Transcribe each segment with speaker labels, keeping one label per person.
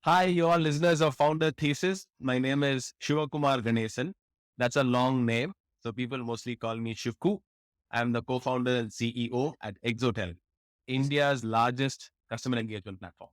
Speaker 1: Hi, you all listeners of Founder Thesis. My name is Shivkumar Ganesan. That's a long name, so people mostly call me Shivku. I'm the co-founder and CEO at Exotel, India's largest customer engagement platform.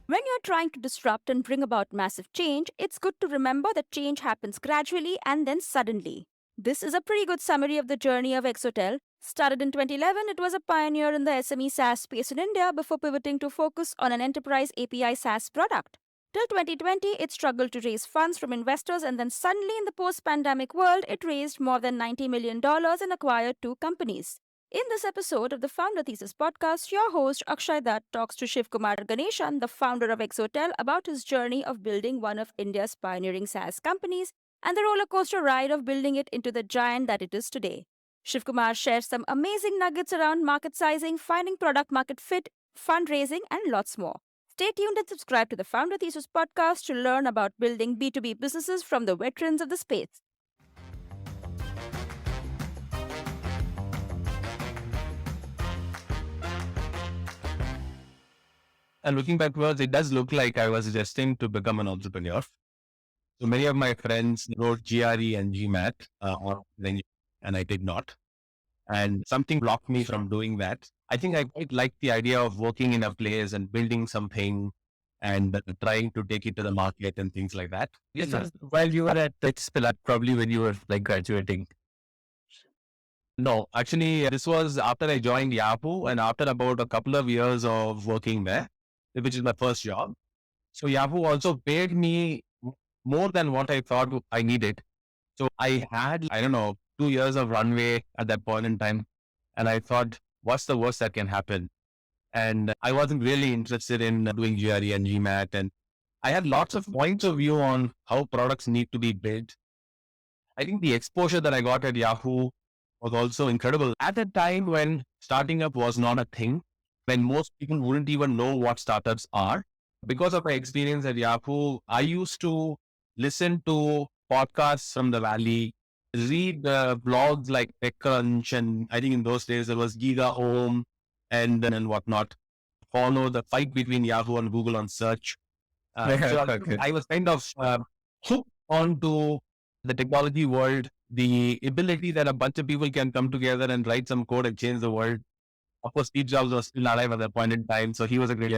Speaker 2: When you're trying to disrupt and bring about massive change, it's good to remember that change happens gradually and then suddenly. This is a pretty good summary of the journey of Exotel. Started in 2011, it was a pioneer in the SME SaaS space in India before pivoting to focus on an enterprise API SaaS product. Till 2020, it struggled to raise funds from investors, and then suddenly, in the post pandemic world, it raised more than $90 million and acquired two companies. In this episode of the Founder Thesis podcast, your host Akshay Dutt talks to Shivkumar Ganesan, the founder of Exotel, about his journey of building one of India's pioneering SaaS companies and the roller coaster ride of building it into the giant that it is today. Shivkumar shares some amazing nuggets around market sizing, finding product market fit, fundraising, and lots more. Stay tuned and subscribe to the Founder Thesis podcast to learn about building B2B businesses from the veterans of the space.
Speaker 1: And looking backwards, it does look like I was destined to become an entrepreneur. So many of my friends wrote GRE and GMAT, and I did not. And something blocked me from doing that. I think I quite like the idea of working in a place and building something and trying to take it to the market and things like that.
Speaker 3: Yes, sir. While you were at Spillat, probably when you were like graduating.
Speaker 1: No, actually, this was after I joined Yahoo and after about a couple of years of working there, which is my first job. So Yahoo also paid me more than what I thought I needed. So I had, I don't know, 2 years of runway at that point in time. And I thought, what's the worst that can happen? And I wasn't really interested in doing GRE and GMAT. And I had lots of points of view on how products need to be built. I think the exposure that I got at Yahoo was also incredible. At a time when starting up was not a thing, when most people wouldn't even know what startups are. Because of my experience at Yahoo, I used to listen to podcasts from the Valley, read blogs like TechCrunch, and I think in those days there was Giga Home and whatnot. Follow the fight between Yahoo and Google on search. I was kind of hooked onto the technology world, the ability that a bunch of people can come together and write some code and change the world. Of course, Steve Jobs was still alive at that point in time, so he was a great,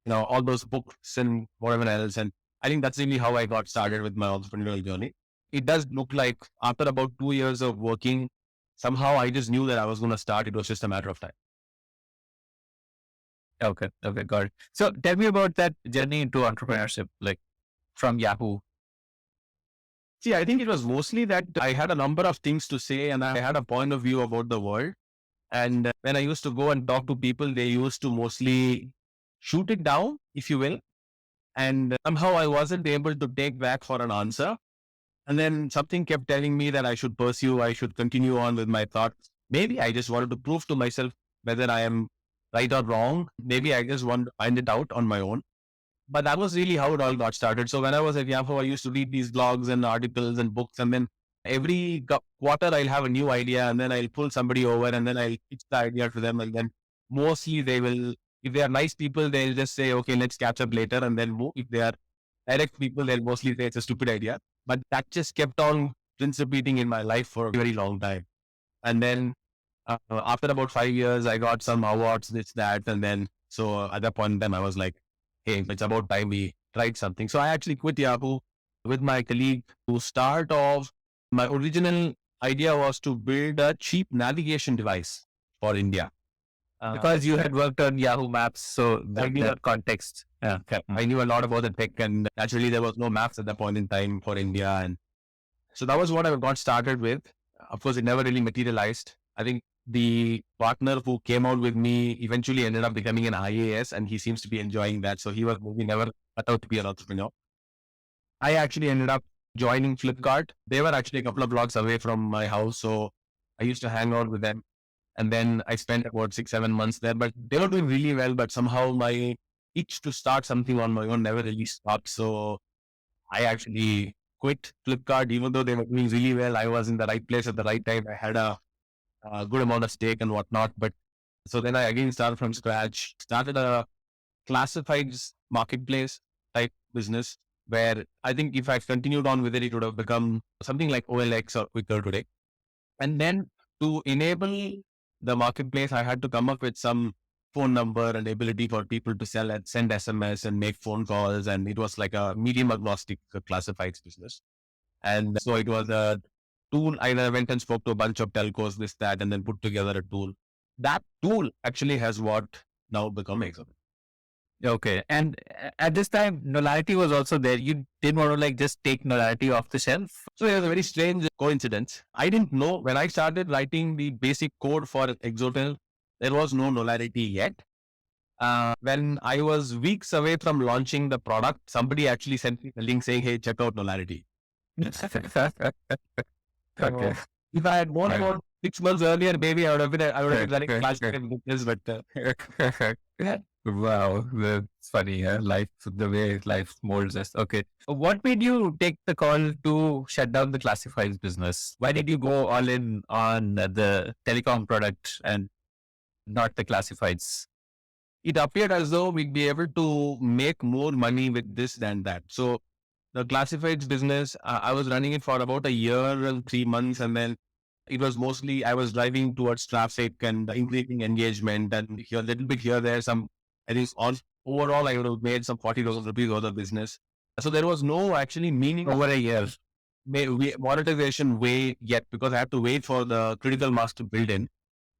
Speaker 1: all those books and whatever else. And I think that's really how I got started with my entrepreneurial journey. It does look like after about 2 years of working, somehow I just knew that I was going to start. It was just a matter of time.
Speaker 3: Okay, got it. So tell me about that journey into entrepreneurship, like from Yahoo.
Speaker 1: See, I think it was mostly that I had a number of things to say and I had a point of view about the world. And when I used to go and talk to people, they used to mostly shoot it down, if you will. And somehow I wasn't able to take back for an answer. And then something kept telling me that I should pursue, I should continue on with my thoughts. Maybe I just wanted to prove to myself whether I am right or wrong. Maybe I just want to find it out on my own. But that was really how it all got started. So when I was at Yahoo, I used to read these blogs and articles and books. And then every quarter I'll have a new idea and then I'll pull somebody over and then I'll pitch the idea to them. And then mostly they will, if they are nice people, they'll just say, okay, let's catch up later and then move. If they are direct people, they'll mostly say it's a stupid idea. But that just kept on repeating in my life for a very long time. And then after about 5 years, I got some awards, this, that. And then, so at that point in time, I was like, hey, it's about time we tried something. So I actually quit Yahoo with my colleague to start off. My original idea was to build a cheap navigation device for India.
Speaker 3: Because you had worked on Yahoo Maps, so that context.
Speaker 1: Yeah, I knew a lot about the tech and naturally there was no maps at that point in time for India. And so that was what I got started with. Of course, it never really materialized. I think the partner who came out with me eventually ended up becoming an IAS and he seems to be enjoying that. So he was maybe never cut out to be an entrepreneur. I actually ended up joining Flipkart. They were actually a couple of blocks away from my house. So I used to hang out with them. And then I spent about 6-7 months there, but they were doing really well. But somehow my itch to start something on my own never really stopped. So I actually quit Flipkart, even though they were doing really well. I was in the right place at the right time. I had a good amount of stake and whatnot. But so then I again started from scratch, started a classifieds marketplace type business where I think if I continued on with it, it would have become something like OLX or Quicker today. And then to enable the marketplace, I had to come up with some phone number and ability for people to sell and send SMS and make phone calls. And it was like a medium agnostic classifieds business. And so it was a tool. I went and spoke to a bunch of telcos, this, that, and then put together a tool. That tool actually has what now become Exo.
Speaker 3: Okay. And at this time, Nolarity was also there. You didn't want to like just take Nolarity off the shelf.
Speaker 1: So it was a very strange coincidence. I didn't know when I started writing the basic code for Exotel, there was no Nolarity yet. When I was weeks away from launching the product, somebody actually sent me a link saying, "Hey, check out Nolarity."
Speaker 3: Okay.
Speaker 1: If I had known about 6 months earlier, maybe I would have been running flash with this, but
Speaker 3: Wow, that's funny. Life, the way life molds us. Okay. What made you take the call to shut down the classifieds business? Why did you go all in on the telecom product and not the classifieds?
Speaker 1: it appeared as though we'd be able to make more money with this than that. So the classifieds business, I was running it for about a year and 3 months. And then it was mostly, I was driving towards traffic and increasing engagement and here a little bit here, there, some, I think on overall, I would have made some 40,000 rupees worth of business. So there was no actually meaning
Speaker 3: Over a year.
Speaker 1: monetization way yet because I had to wait for the critical mass to build in.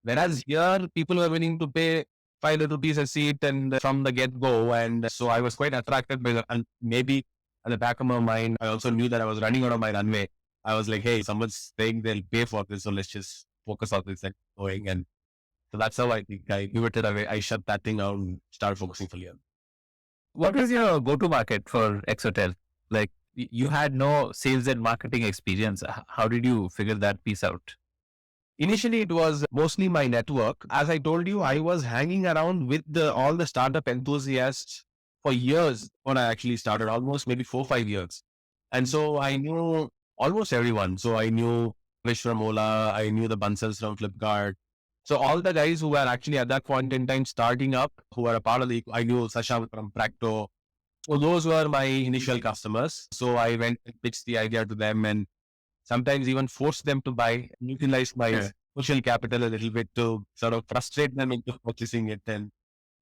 Speaker 1: Whereas here, people were willing to pay 5 rupees a seat and from the get go. And so I was quite attracted by and maybe at the back of my mind, I also knew that I was running out of my runway. I was like, hey, someone's saying they'll pay for this, so let's just focus on this and going. And so that's how I think I pivoted away. I shut that thing down and started focusing fully on.
Speaker 3: What was your go-to market for Exotel? Like you had no sales and marketing experience. How did you figure that piece out?
Speaker 1: Initially, it was mostly my network. As I told you, I was hanging around with all the startup enthusiasts for years when I actually started, almost maybe 4-5 years. And so I knew almost everyone. So I knew Vish from Ola, I knew the Bansals from Flipkart. So all the guys who were actually at that point in time starting up, who were a part of I knew Sashank from Practo. So those were my initial customers. So I went and pitched the idea to them and sometimes even forced them to buy, utilize my social capital a little bit to sort of frustrate them into purchasing it. And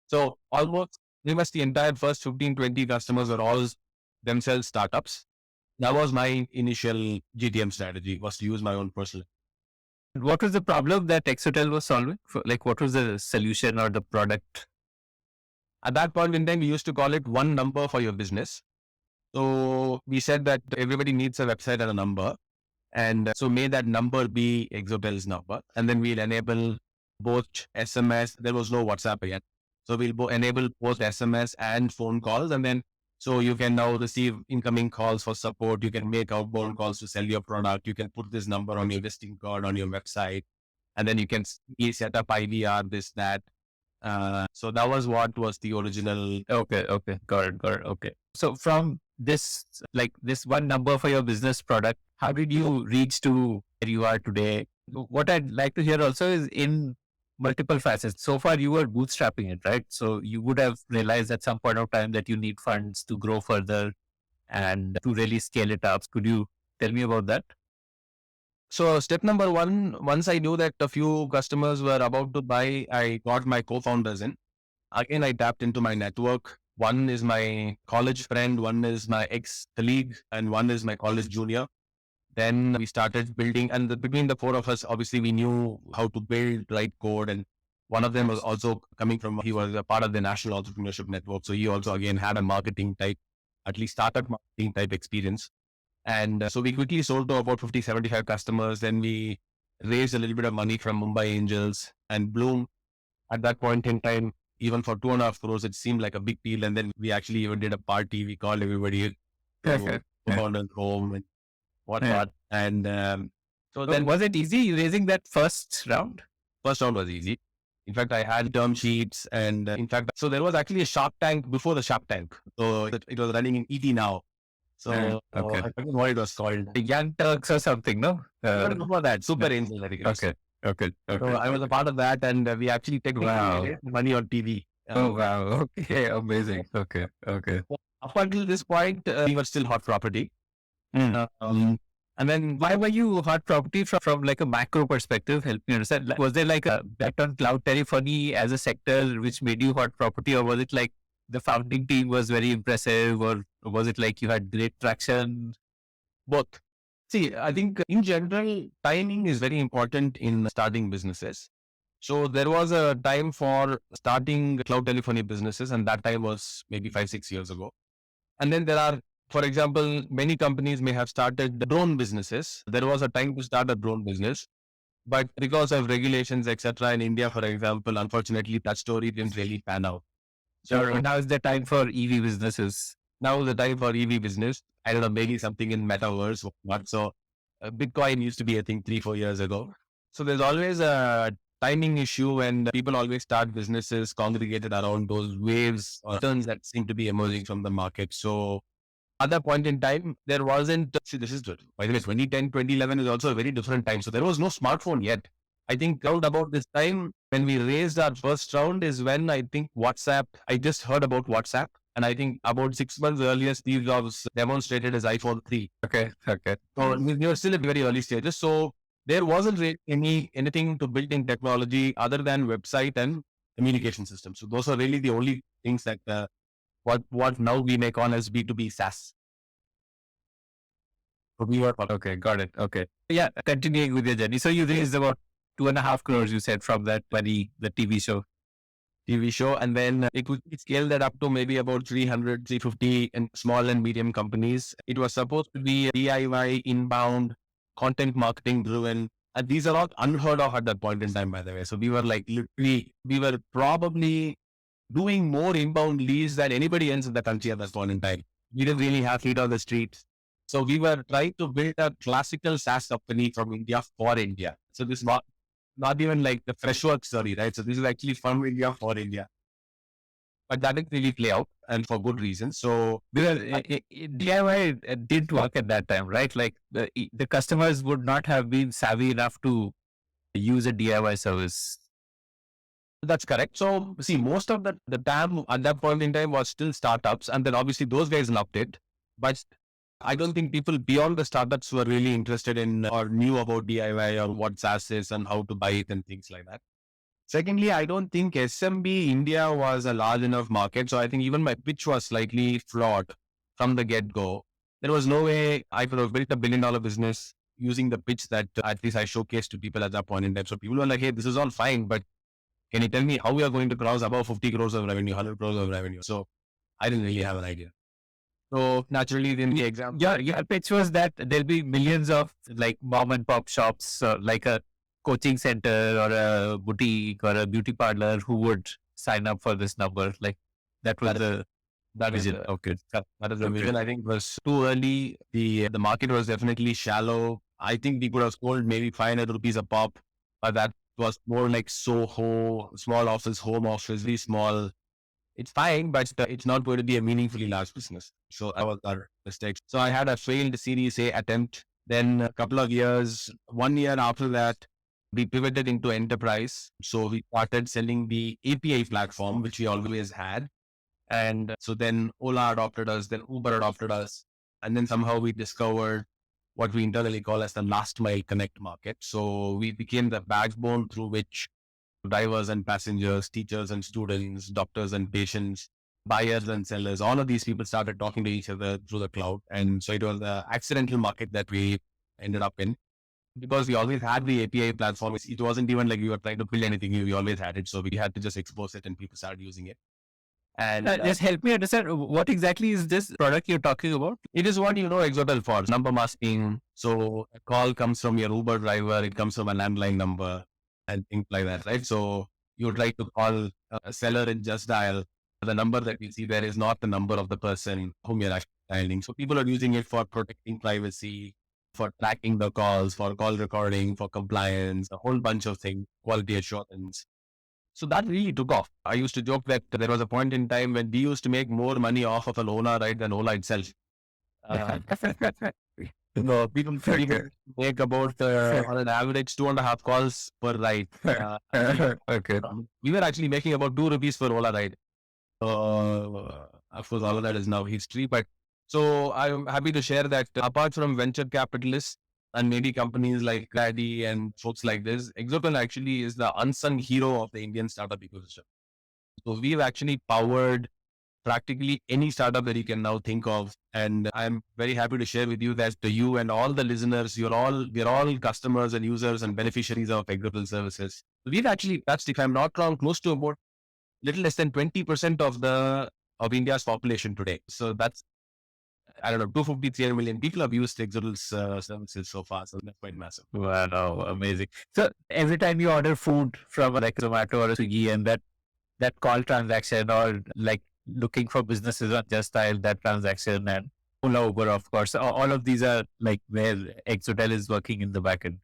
Speaker 1: so almost pretty much the entire first 15, 20 customers were all themselves startups. That was my initial GTM strategy, was to use my own personal.
Speaker 3: What was the problem that Exotel was solving? Like, what was the solution or the product?
Speaker 1: At that point in time, we used to call it one number for your business. So we said that everybody needs a website and a number. And so may that number be Exotel's number. And then we'll enable both SMS. There was no WhatsApp yet. So we'll enable both SMS and phone calls. And then so you can now receive incoming calls for support. You can make outbound calls to sell your product. You can put this number on your visiting card on your website. And then you can set up IVR, this, that. So that was what was the original.
Speaker 3: Okay. Got it. Okay. So from this, like this one number for your business product, how did you reach to where you are today? What I'd like to hear also is in multiple facets. So far, you were bootstrapping it, right? So you would have realized at some point of time that you need funds to grow further and to really scale it up. Could you tell me about that?
Speaker 1: So step number one, once I knew that a few customers were about to buy, I got my co-founders in. Again, I tapped into my network. One is my college friend, one is my ex-colleague, and one is my college junior. Then we started building, and between the four of us, obviously we knew how to build, write code. And one of them was also coming from, he was a part of the National Entrepreneurship Network. So he also, again, had a marketing type, at least startup marketing type experience. And so we quickly sold to about 50, 75 customers. Then we raised a little bit of money from Mumbai Angels and Bloom. At that point in time, even for 2.5 crores, it seemed like a big deal. And then we actually even did a party. We called everybody home and whatnot. And so then
Speaker 3: was it easy raising that first round?
Speaker 1: First round was easy. In fact, I had term sheets and so there was actually a Shark Tank before the Shark Tank. So it was running in ET Now. So
Speaker 3: Okay.
Speaker 1: I forget what it was called.
Speaker 3: The Young Turks or something, no?
Speaker 1: Before that, Super Angel, I think it was.
Speaker 3: Okay. Okay.
Speaker 1: So
Speaker 3: Okay.
Speaker 1: I was a part of that, and we actually technically
Speaker 3: Wow.
Speaker 1: made money on TV.
Speaker 3: Oh, wow. Okay. Amazing. Okay. Okay.
Speaker 1: Up until this point, we were still hot property.
Speaker 3: Mm.
Speaker 1: And then
Speaker 3: Why were you hot property from like a macro perspective? Help me understand. Like, was there like a bet on cloud telephony as a sector which made you hot property, or was it like the founding team was very impressive, or was it like you had great traction?
Speaker 1: both. See, I think in general, timing is very important in starting businesses. So there was a time for starting cloud telephony businesses, and that time was maybe 5, 6 years ago. And then there are, for example, many companies may have started drone businesses. There was a time to start a drone business, but because of regulations, etc., in India, for example, unfortunately, that story didn't really pan out.
Speaker 3: So now is the time for EV businesses.
Speaker 1: Now is the time for EV business. I don't know, maybe something in metaverse or what. So Bitcoin used to be, I think, 3, 4 years ago. So there's always a timing issue when people always start businesses congregated around those waves or turns that seem to be emerging from the market. So at that point in time, there wasn't, see, this is, by the way, 2010, 2011 is also a very different time. So there was no smartphone yet. I think around about this time when we raised our first round is when I think WhatsApp, I just heard about WhatsApp. And I think about 6 months earlier, Steve Jobs demonstrated his iPhone 3.
Speaker 3: Okay. Okay.
Speaker 1: So we were still at very early stages. So there wasn't really anything to build in technology other than website and communication system. So those are really the only things that what now we make on as B2B SaaS. So we were
Speaker 3: Okay. Got it. Okay. Yeah. Continuing with your journey. So you raised about 2.5 crores, you said, from that money, the TV show.
Speaker 1: TV show, and then it would scale that up to maybe about 300, 350 in small and medium companies. It was supposed to be DIY, inbound, content marketing driven. And these are all unheard of at that point in time, by the way. So we were like literally, we were probably doing more inbound leads than anybody else in the country at that point in time. We didn't really have feet on the streets. So we were trying to build a classical SaaS company from India for India. So this is not even like the fresh work story, right? So this is actually from India for India. But that didn't really play out, and for good reasons. So
Speaker 3: Because DIY didn't work at that time, right? Like the customers would not have been savvy enough to use a DIY service.
Speaker 1: that's correct. So see, most of the TAM at that point in time was still startups, and then obviously those guys loved it. But I don't think people beyond the startups were really interested in or knew about DIY or what SaaS is and how to buy it and things like that. Secondly, I don't think SMB India was a large enough market. So I think even my pitch was slightly flawed from the get-go. There was no way I could have built a $1 billion business using the pitch that at least I showcased to people at that point in time. So people were like, hey, this is all fine, but can you tell me how we are going to cross above 50 crores of revenue, 100 crores of revenue? So I didn't really have an idea. So naturally, in the example,
Speaker 3: Your pitch was that there'll be millions of like mom and pop shops, like a coaching center or a boutique or a beauty parlor who would sign up for this number. Like that was
Speaker 1: that is
Speaker 3: vision. Okay.
Speaker 1: that is the vision. I think it was too early. The market was definitely shallow. I think we could have sold maybe 500 rupees a pop, but that was more like Soho, small office, home office, very small. It's fine, but it's not going to be a meaningfully large business. So that was our mistake. So I had a failed Series A attempt. Then a couple of years, 1 year after that, we pivoted into enterprise. So we started selling the API platform, which we always had. And so then Ola adopted us, then Uber adopted us. And then somehow we discovered what we internally call as the last mile connect market. So we became the backbone through which drivers and passengers, teachers and students, doctors and patients, buyers and sellers, all of these people started talking to each other through the cloud. And so it was the accidental market that we ended up in because we always had the API platform. It wasn't even like we were trying to build anything new. We always had it. So we had to just expose it and people started using it. And
Speaker 3: Just help me understand what exactly is this product you're talking about?
Speaker 1: it is what you know Exotel for, number masking. So a call comes from your Uber driver, it comes from a landline number and things like that, right? So you try to call a seller in Just Dial. The number that you see there is not the number of the person whom you're actually dialing. So people are using it for protecting privacy, for tracking the calls, for call recording, for compliance, a whole bunch of things, quality assurance. So that really took off. I used to joke that there was a point in time when we used to make more money off of an Ola ride than Ola itself. No, people make about on an average 2.5 calls per ride.
Speaker 3: Okay.
Speaker 1: We were actually making about 2 rupees per Ola ride. Of course, all of that is now history. But so I'm happy to share that apart from venture capitalists and maybe companies like Grady and folks like this, Exotel actually is the unsung hero of the Indian startup ecosystem. So we've actually powered practically any startup that you can now think of. And I'm very happy to share with you that you and all the listeners, we're all customers and users and beneficiaries of Exotel services. We've actually touched, if I'm not wrong, close to about little less than 20% of India's population today. So that's, I don't know, 250, 300 million people have used Exotel's services so far. So that's quite massive.
Speaker 3: Wow, amazing. So every time you order food from like Zomato or Swiggy, and that call transaction, or like looking for businesses on Just Dial, that transaction, and Ola, Uber, of course, all of these are like where Exotel is working in the backend.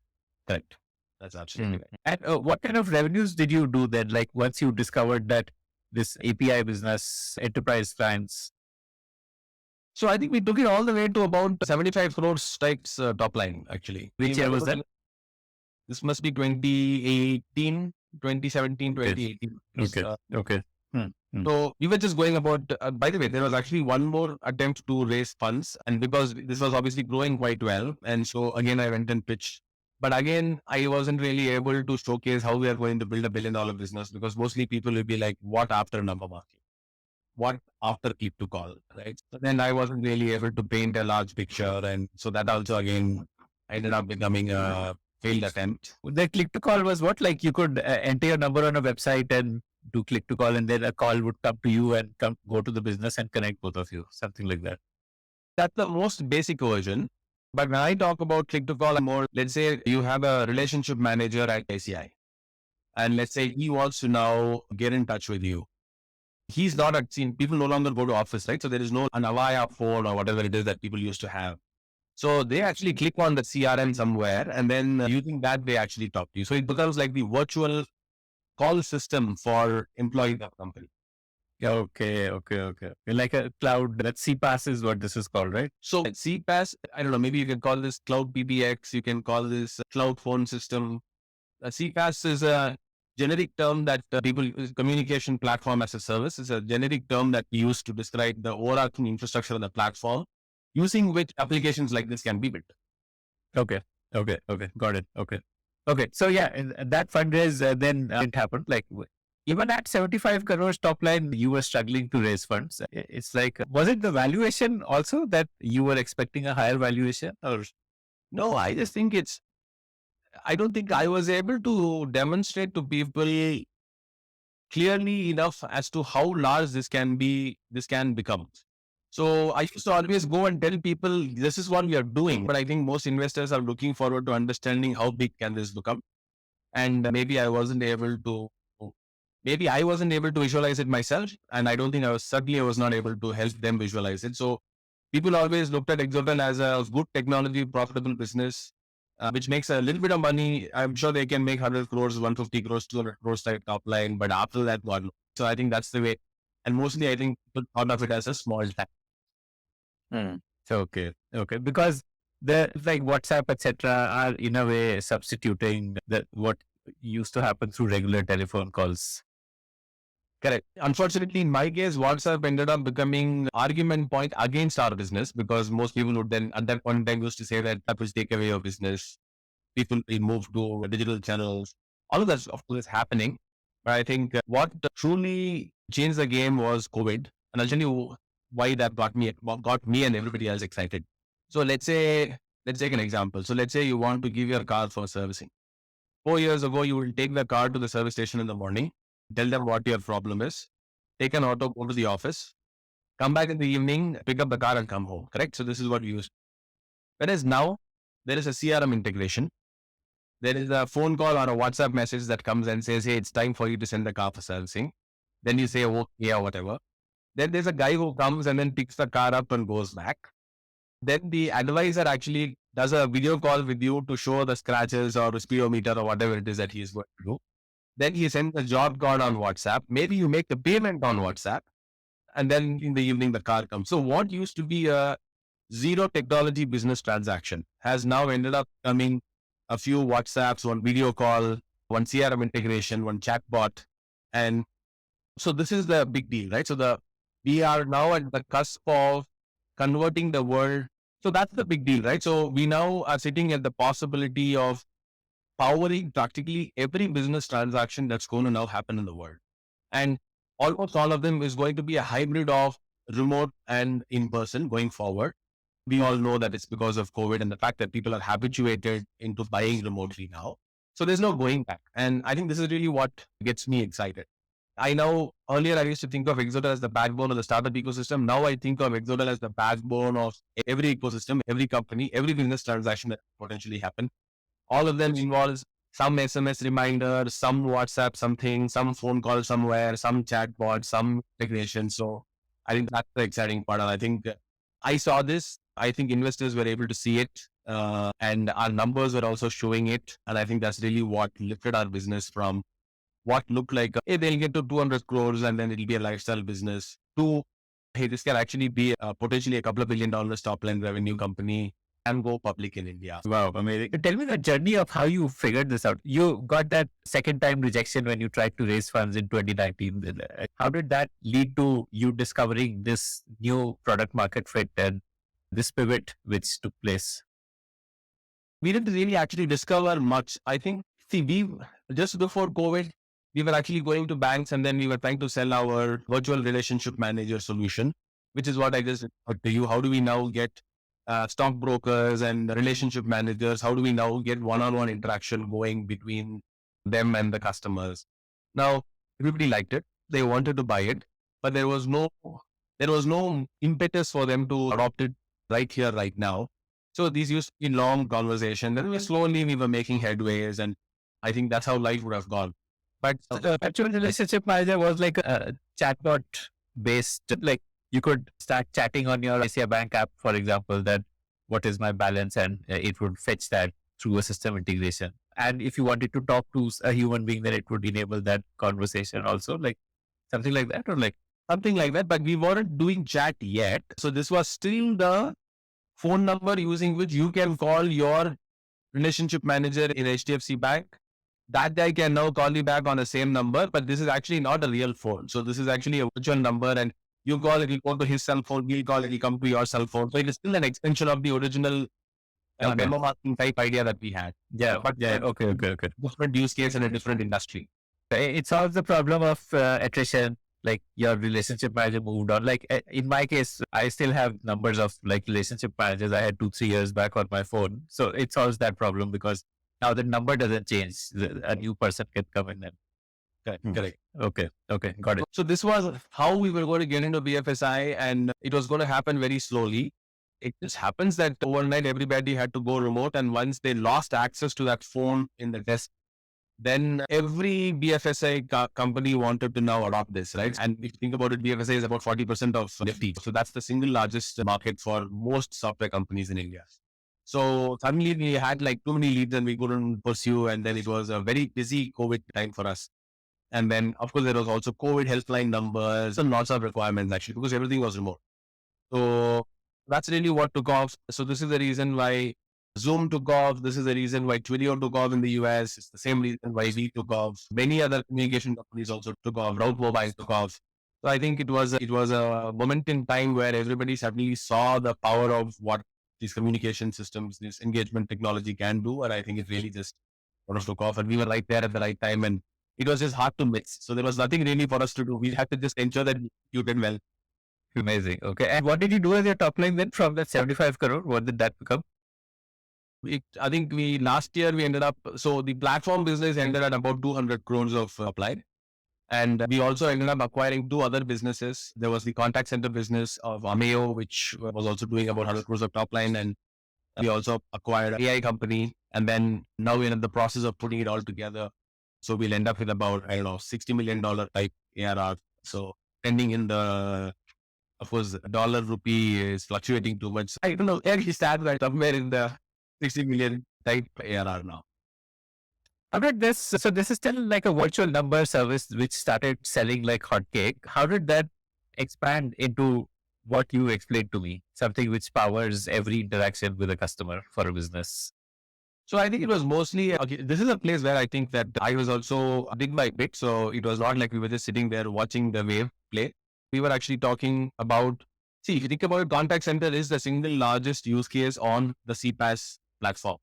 Speaker 1: Correct. That's absolutely right.
Speaker 3: And what kind of revenues did you do then? Like once you discovered that this API business, enterprise clients?
Speaker 1: So I think we took it all the way to about 75 crores strikes top line, actually.
Speaker 3: Which year was that?
Speaker 1: This must be 2018, 2017,
Speaker 3: Okay.
Speaker 1: 2018.
Speaker 3: Okay. Okay.
Speaker 1: So we were just going about, by the way, there was actually one more attempt to raise funds. And because this was obviously growing quite well. And so again, I went and pitched. But again, I wasn't really able to showcase how we are going to build $1 billion business, because mostly people will be like, what after number market? What after click to call, right? So then I wasn't really able to paint a large picture. And so that also again ended up becoming a failed attempt.
Speaker 3: The click to call was what? Like you could enter your number on a website and do click to call, and then a call would come to you and go to the business and connect both of you, something like that.
Speaker 1: That's the most basic version. But when I talk about click to call, I'm more, let's say you have a relationship manager at ACI, and let's say he wants to now get in touch with you. He's not seen, people no longer go to office, right? So there is no an Avaya phone or whatever it is that people used to have. So they actually click on the CRM somewhere, and then using that, they actually talk to you. So it becomes like the virtual call system for employees of the company.
Speaker 3: Okay. Like a cloud, that CPaaS is what this is called, right?
Speaker 1: So CPaaS, I don't know, maybe you can call this cloud PBX, you can call this cloud phone system. CPaaS is a generic term that people use, communication platform as a service. Is a generic term that we use to describe the overarching infrastructure of the platform, using which applications like this can be built.
Speaker 3: Okay. Got it. Okay. So yeah, and that fundraise then didn't happen. Like even at 75 crores top line, you were struggling to raise funds. It's like, was it the valuation also that you were expecting a higher valuation, or?
Speaker 1: No, I just think I don't think I was able to demonstrate to people clearly enough as to how large this can become. So I used to always go and tell people, this is what we are doing. But I think most investors are looking forward to understanding how big can this become. And maybe I wasn't able to visualize it myself. And I don't think I was not able to help them visualize it. So people always looked at Exotel as a good technology, profitable business, which makes a little bit of money. I'm sure they can make 100 crores, 150 crores, 200 crores type top line. But after that, God knows. So I think that's the way. And mostly I think people thought of it as a small time.
Speaker 3: Okay. Because the like WhatsApp, etc., are in a way substituting what used to happen through regular telephone calls.
Speaker 1: Correct. Unfortunately, in my case, WhatsApp ended up becoming argument point against our business, because most people would then at that point in time used to say that will take away your business. People will move to digital channels. All of that, of course, is happening. But I think what truly changed the game was COVID. And I'll tell you why that got me and everybody else excited. So let's take an example. So let's say you want to give your car for servicing. 4 years ago, you will take the car to the service station in the morning, tell them what your problem is, take an auto, go to the office, come back in the evening, pick up the car and come home. Correct? So this is what we use. Whereas now there is a CRM integration. There is a phone call or a WhatsApp message that comes and says, hey, it's time for you to send the car for servicing. Then you say, okay, or whatever. Then there's a guy who comes and then picks the car up and goes back. Then the advisor actually does a video call with you to show the scratches or the speedometer or whatever it is that he is going to do. Then he sends a job card on WhatsApp. Maybe you make the payment on WhatsApp. And then in the evening, the car comes. So what used to be a zero technology business transaction has now ended up coming a few WhatsApps, one video call, one CRM integration, one chatbot. And so this is the big deal, right? We are now at the cusp of converting the world. So that's the big deal, right? So we now are sitting at the possibility of powering practically every business transaction that's going to now happen in the world. And almost all of them is going to be a hybrid of remote and in person going forward. We all know that it's because of COVID and the fact that people are habituated into buying remotely now. So there's no going back. And I think this is really what gets me excited. I know earlier I used to think of Exotel as the backbone of the startup ecosystem. Now I think of Exotel as the backbone of every ecosystem, every company, every business transaction that potentially happen. All of them involves some SMS reminder, some WhatsApp something, some phone call somewhere, some chatbot, some integration. So I think that's the exciting part. And I think I saw this. I think investors were able to see it, and our numbers were also showing it. And I think that's really what lifted our business from what looked like, hey, they'll get to 200 crores and then it'll be a lifestyle business, to, hey, this can actually be potentially a couple of $1 billion top line revenue company and go public in India.
Speaker 3: Wow, amazing. Tell me the journey of how you figured this out. You got that second time rejection when you tried to raise funds in 2019. How did that lead to you discovering this new product market fit and this pivot which took place?
Speaker 1: We didn't really actually discover much. I think, see, we just before COVID, we were actually going to banks and then we were trying to sell our virtual relationship manager solution, which is what I just put to you. How do we now get stockbrokers and relationship managers? How do we now get one-on-one interaction going between them and the customers? Now, everybody liked it. They wanted to buy it, but there was no impetus for them to adopt it right here, right now. So these used to be long conversation. Then we were making headways, and I think that's how life would have gone. But
Speaker 3: Virtual relationship manager was like a chatbot based, like you could start chatting on your ICICI Bank app, for example, that what is my balance, and it would fetch that through a system integration. And if you wanted to talk to a human being, then it would enable that conversation also, like something like that, or like
Speaker 1: something like that. But we weren't doing chat yet. So this was still the phone number using which you can call your relationship manager in HDFC Bank. That guy can now call you back on the same number, but this is actually not a real phone. So this is actually a virtual number, and you call it, will go to his cell phone, he'll call it, he'll come to your cell phone. So it is still an extension of the original memo marking type idea that we had.
Speaker 3: Yeah, but yeah, okay.
Speaker 1: Different use case in a different industry.
Speaker 3: It solves the problem of attrition. Like your relationship manager moved on. Like in my case, I still have numbers of like relationship managers I had 2-3 years back on my phone. So it solves that problem because now the number doesn't change. A new person can come in and
Speaker 1: Correct.
Speaker 3: Okay, got it.
Speaker 1: So this was how we were going to get into BFSI, and it was going to happen very slowly. It just happens that overnight everybody had to go remote, and once they lost access to that phone in the desk, then every BFSI company wanted to now adopt this, right? And if you think about it, BFSI is about 40% of Nifty. So that's the single largest market for most software companies in India. So suddenly we had like too many leads and we couldn't pursue. And then it was a very busy COVID time for us. And then, of course, there was also COVID helpline numbers and lots of requirements actually, because everything was remote. So that's really what took off. So this is the reason why Zoom took off. This is the reason why Twilio took off in the US. It's the same reason why we took off. Many other communication companies also took off. Route Mobile took off. So I think it was a moment in time where everybody suddenly saw the power of what these communication systems, this engagement technology can do. And I think it really just sort of took off. And we were right there at the right time. And it was just hard to miss. So there was nothing really for us to do. We had to just ensure that you did well.
Speaker 3: Amazing. Okay. And what did you do as your top line then from that 75 crore? What did that become?
Speaker 1: I think last year we ended up, so the platform business ended at about 200 crores of applied. And we also ended up acquiring 2 other businesses. There was the contact center business of Ameo, which was also doing about 100 crores of top line. And we also acquired an AI company. And then now we're in the process of putting it all together. So we'll end up with about, I don't know, $60 million type ARR. So pending in the, of course, dollar rupee is fluctuating too much. I don't know, actually start right somewhere in the 60 million type ARR now.
Speaker 3: How did this, so this is still like a virtual number service which started selling like hotcake. How did that expand into what you explained to me, something which powers every interaction with a customer for a business.
Speaker 1: So I think it was mostly, okay, this is a place where I think that I was also did my bit. So it was not like we were just sitting there watching the wave play. We were actually talking about, see, if you think about it, contact center is the single largest use case on the CPaaS platform.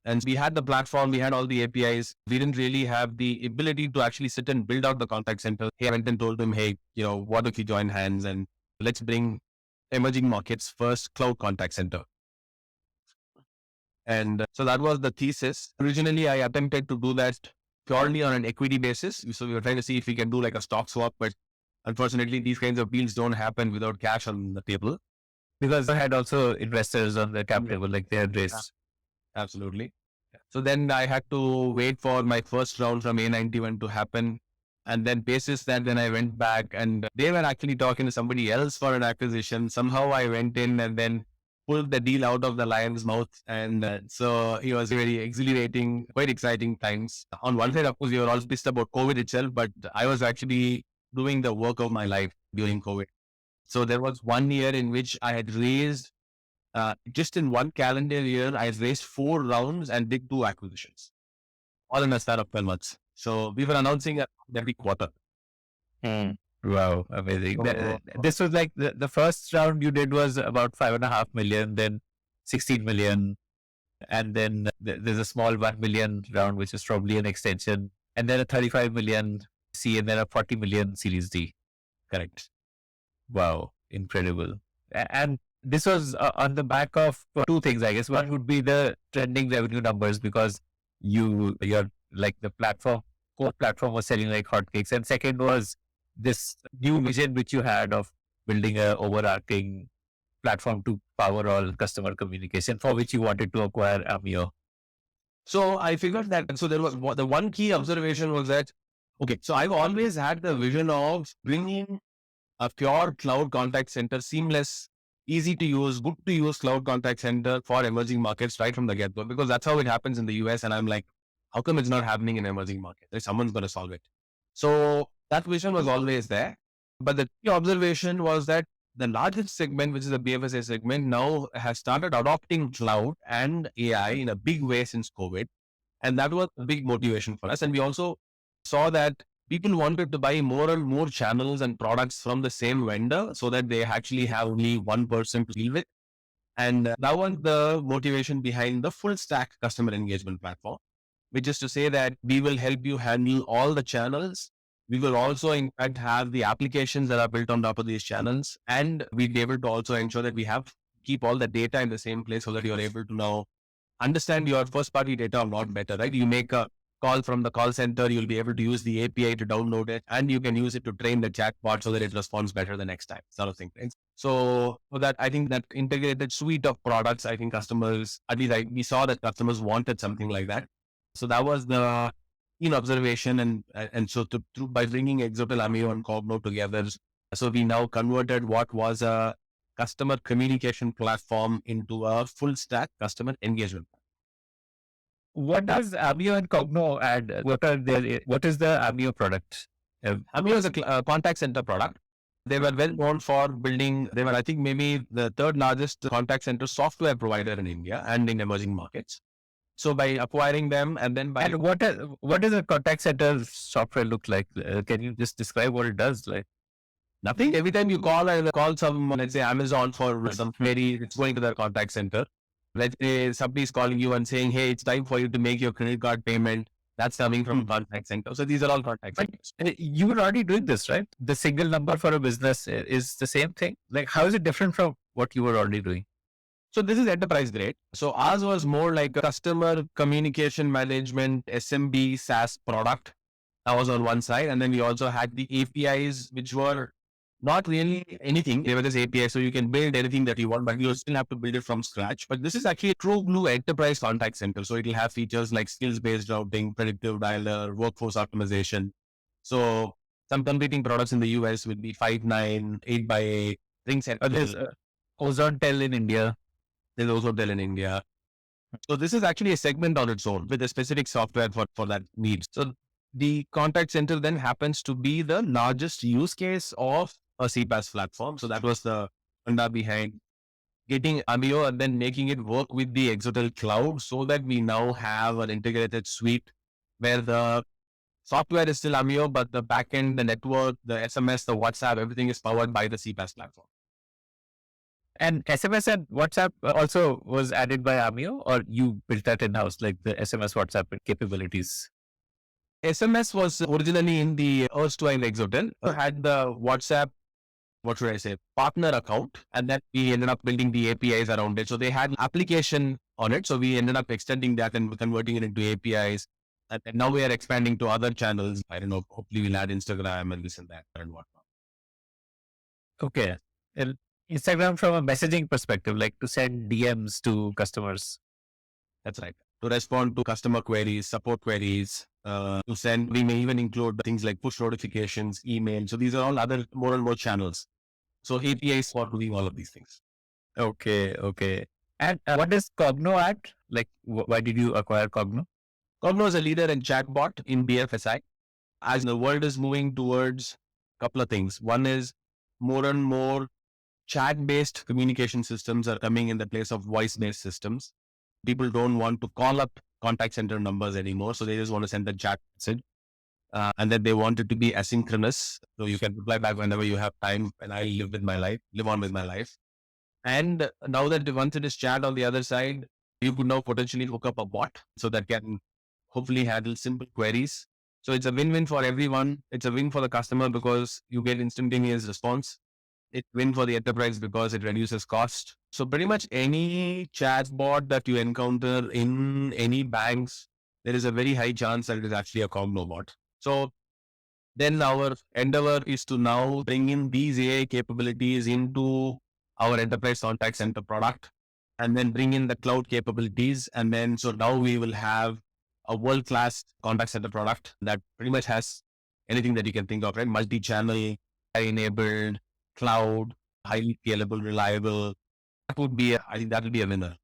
Speaker 1: And we had the platform, we had all the APIs. We didn't really have the ability to actually sit and build out the contact center. Hey, I went and told them, hey, what if you join hands and let's bring emerging markets first cloud contact center. And so that was the thesis. Originally, I attempted to do that purely on an equity basis. So we were trying to see if we can do like a stock swap, but unfortunately, these kinds of deals don't happen without cash on the table.
Speaker 3: Because I had also investors on the cap table, like they had raised.
Speaker 1: Absolutely. So then I had to wait for my first round from A91 to happen. And then basis that, then I went back and they were actually talking to somebody else for an acquisition. Somehow I went in and then pulled the deal out of the lion's mouth. And so it was very exhilarating, quite exciting times. On one side, of course, we were all pissed about COVID itself, but I was actually doing the work of my life during COVID. So there was 1 year in which I had raised, just in one calendar year, I raised 4 rounds and did 2 acquisitions, all in a span of 12 months. So we were announcing it every quarter.
Speaker 3: Wow, amazing. This was like the first round you did was about 5.5 million, then 16 million. And then there's a small 1 million round, which is probably an extension. And then a 35 million C and then a 40 million Series D.
Speaker 1: Correct.
Speaker 3: Wow, incredible. And this was on the back of 2 things, I guess. One would be the trending revenue numbers because you're like the core platform was selling like hotcakes. And second was this new vision which you had of building a overarching platform to power all customer communication, for which you wanted to acquire Amio.
Speaker 1: So I figured that, so there was the one key observation was that, okay, so I've always had the vision of bringing a pure cloud contact center, seamless, easy to use, good to use cloud contact center for emerging markets right from the get-go, because that's how it happens in the US. And I'm like, how come it's not happening in emerging markets? Someone's going to solve it. So that vision was always there. But the key observation was that the largest segment, which is the BFSI segment, now has started adopting cloud and AI in a big way since COVID. And that was a big motivation for us. And we also saw that people wanted to buy more and more channels and products from the same vendor so that they actually have only one person to deal with. And that was the motivation behind the full stack customer engagement platform, which is to say that we will help you handle all the channels. We will also, in fact, have the applications that are built on top of these channels. And we'll be able to also ensure that keep all the data in the same place so that you're able to now understand your first party data a lot better, right? You make a call from the call center, you'll be able to use the API to download it, and you can use it to train the chatbot so that it responds better the next time, sort of thing. Right? So for that, I think that integrated suite of products, I think customers, at least we saw that customers wanted something like that. So that was the observation, and so by bringing Exotel, Amio, and Cogno together, so we now converted what was a customer communication platform into a full stack customer engagement.
Speaker 3: What does Amio and Cogno add? What is the Amio product?
Speaker 1: Amio is a contact center product. They were well known for building, they were, I think, maybe the third largest contact center software provider in India and in emerging markets. So by acquiring them and then by...
Speaker 3: And what does a contact center software look like? Can you just describe what it does? Like
Speaker 1: nothing. Every time you call some, let's say Amazon for some query, it's going to their contact center. Let's say somebody's calling you and saying, hey, it's time for you to make your credit card payment. That's coming from contact center. So these are all contact centers.
Speaker 3: You were already doing this, right? The single number for a business is the same thing. Like, how is it different from what you were already doing?
Speaker 1: So this is enterprise grade. So ours was more like a customer communication management, SMB, SaaS product. That was on one side. And then we also had the APIs, which were not really anything. They were just APIs. So you can build anything that you want, but you still have to build it from scratch. But this is actually a true blue enterprise contact center. So it'll have features like skills-based routing, predictive dialer, workforce optimization. So some competing products in the US will be 5.9, 8x8, RingCentral.
Speaker 3: There's Ozontel in India.
Speaker 1: There's Ozontel in India. So this is actually a segment on its own with a specific software for that need. So the contact center then happens to be the largest use case of a CPaaS platform. So that was the and are behind getting Amio and then making it work with the Exotel cloud so that we now have an integrated suite where the software is still Amio, but the backend, the network, the SMS, the WhatsApp, everything is powered by the CPaaS platform.
Speaker 3: And SMS and WhatsApp also was added by Amio, or you built that in house, like the SMS WhatsApp capabilities?
Speaker 1: SMS was originally in the erstwhile Exotel. Had the WhatsApp, what should I say, partner account, and then we ended up building the APIs around it. So they had application on it. So we ended up extending that and converting it into APIs. And now we are expanding to other channels. I don't know, hopefully we'll add Instagram and this and that and whatnot.
Speaker 3: Okay. And Instagram from a messaging perspective, like to send DMs to customers.
Speaker 1: That's right. To respond to customer queries, support queries, to send, we may even include things like push notifications, email. So these are all other more and more channels. So APIs for doing all of these things.
Speaker 3: Okay. Okay. And what is Cogno at? Like, why did you acquire Cogno?
Speaker 1: Cogno is a leader in chatbot in BFSI. As the world is moving towards a couple of things. One is more and more chat-based communication systems are coming in the place of voice-based systems. People don't want to call up contact center numbers anymore. So they just want to send a chat message. And then they want it to be asynchronous. So you can reply back whenever you have time and I live on with my life. And now that once it is chat on the other side, you could now potentially hook up a bot so that can hopefully handle simple queries. So it's a win-win for everyone. It's a win for the customer because you get instantaneous response. It's win for the enterprise because it reduces cost. So pretty much any chatbot that you encounter in any banks, there is a very high chance that it is actually a Cogno bot. So then our endeavor is to now bring in these AI capabilities into our enterprise contact center product and then bring in the cloud capabilities. And then, so now we will have a world-class contact center product that pretty much has anything that you can think of, right? Multi-channel, AI-enabled, cloud, highly scalable, reliable. I think that would be a winner.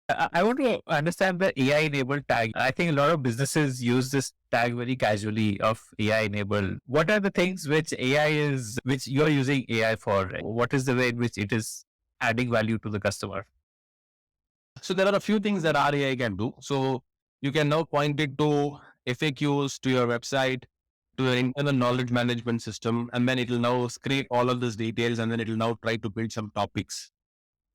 Speaker 3: I want to understand the AI enabled tag. I think a lot of businesses use this tag very casually of AI enabled. What are the things which which you're using AI for? What is the way in which it is adding value to the customer?
Speaker 1: So there are a few things that our AI can do. So you can now point it to FAQs, to your website, to your internal knowledge management system, and then it will now scrape all of these details, and then it will now try to build some topics.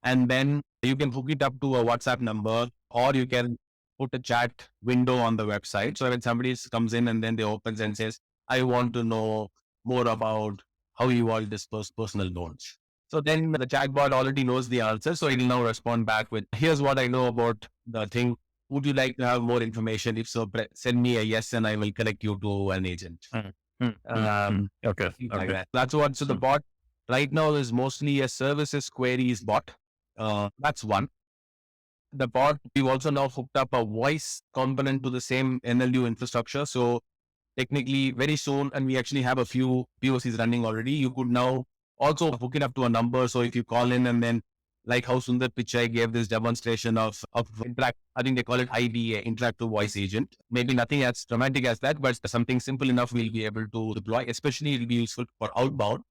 Speaker 1: And then you can hook it up to a WhatsApp number, or you can put a chat window on the website. So when somebody comes in and then they opens and says, I want to know more about how you all disperse personal loans. So then the chatbot already knows the answer. So it will now respond back with, here's what I know about the thing. Would you like to have more information? If so, send me a yes and I will connect you to an agent.
Speaker 3: Okay.
Speaker 1: Like that. That's what, so the bot right now is mostly a services queries bot. That's one. The bot, we've also now hooked up a voice component to the same NLU infrastructure. So technically very soon, and we actually have a few POCs running already, you could now also hook it up to a number. So if you call in and then like how Sundar Pichai gave this demonstration of interact, I think they call it IVA, interactive voice agent. Maybe nothing as dramatic as that, but something simple enough we'll be able to deploy, especially it'll be useful for outbound.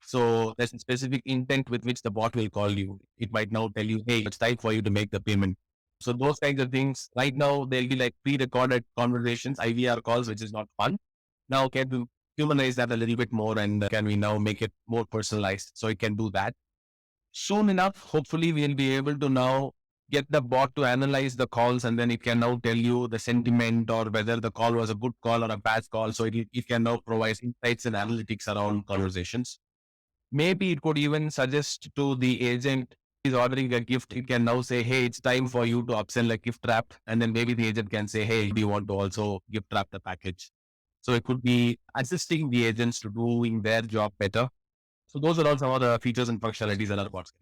Speaker 1: So there's a specific intent with which the bot will call you. It might now tell you, hey, it's time for you to make the payment. So those kinds of things, right now, they'll be like pre-recorded conversations, IVR calls, which is not fun. Now, can we humanize that a little bit more and can we now make it more personalized so it can do that? Soon enough, hopefully, we'll be able to now get the bot to analyze the calls and then it can now tell you the sentiment or whether the call was a good call or a bad call. So it can now provide insights and analytics around conversations. Maybe it could even suggest to the agent is ordering a gift. It can now say, hey, it's time for you to upsell a gift wrap. And then maybe the agent can say, hey, do you want to also gift wrap the package? So it could be assisting the agents to doing their job better. So those are all some of the features and functionalities that are bots.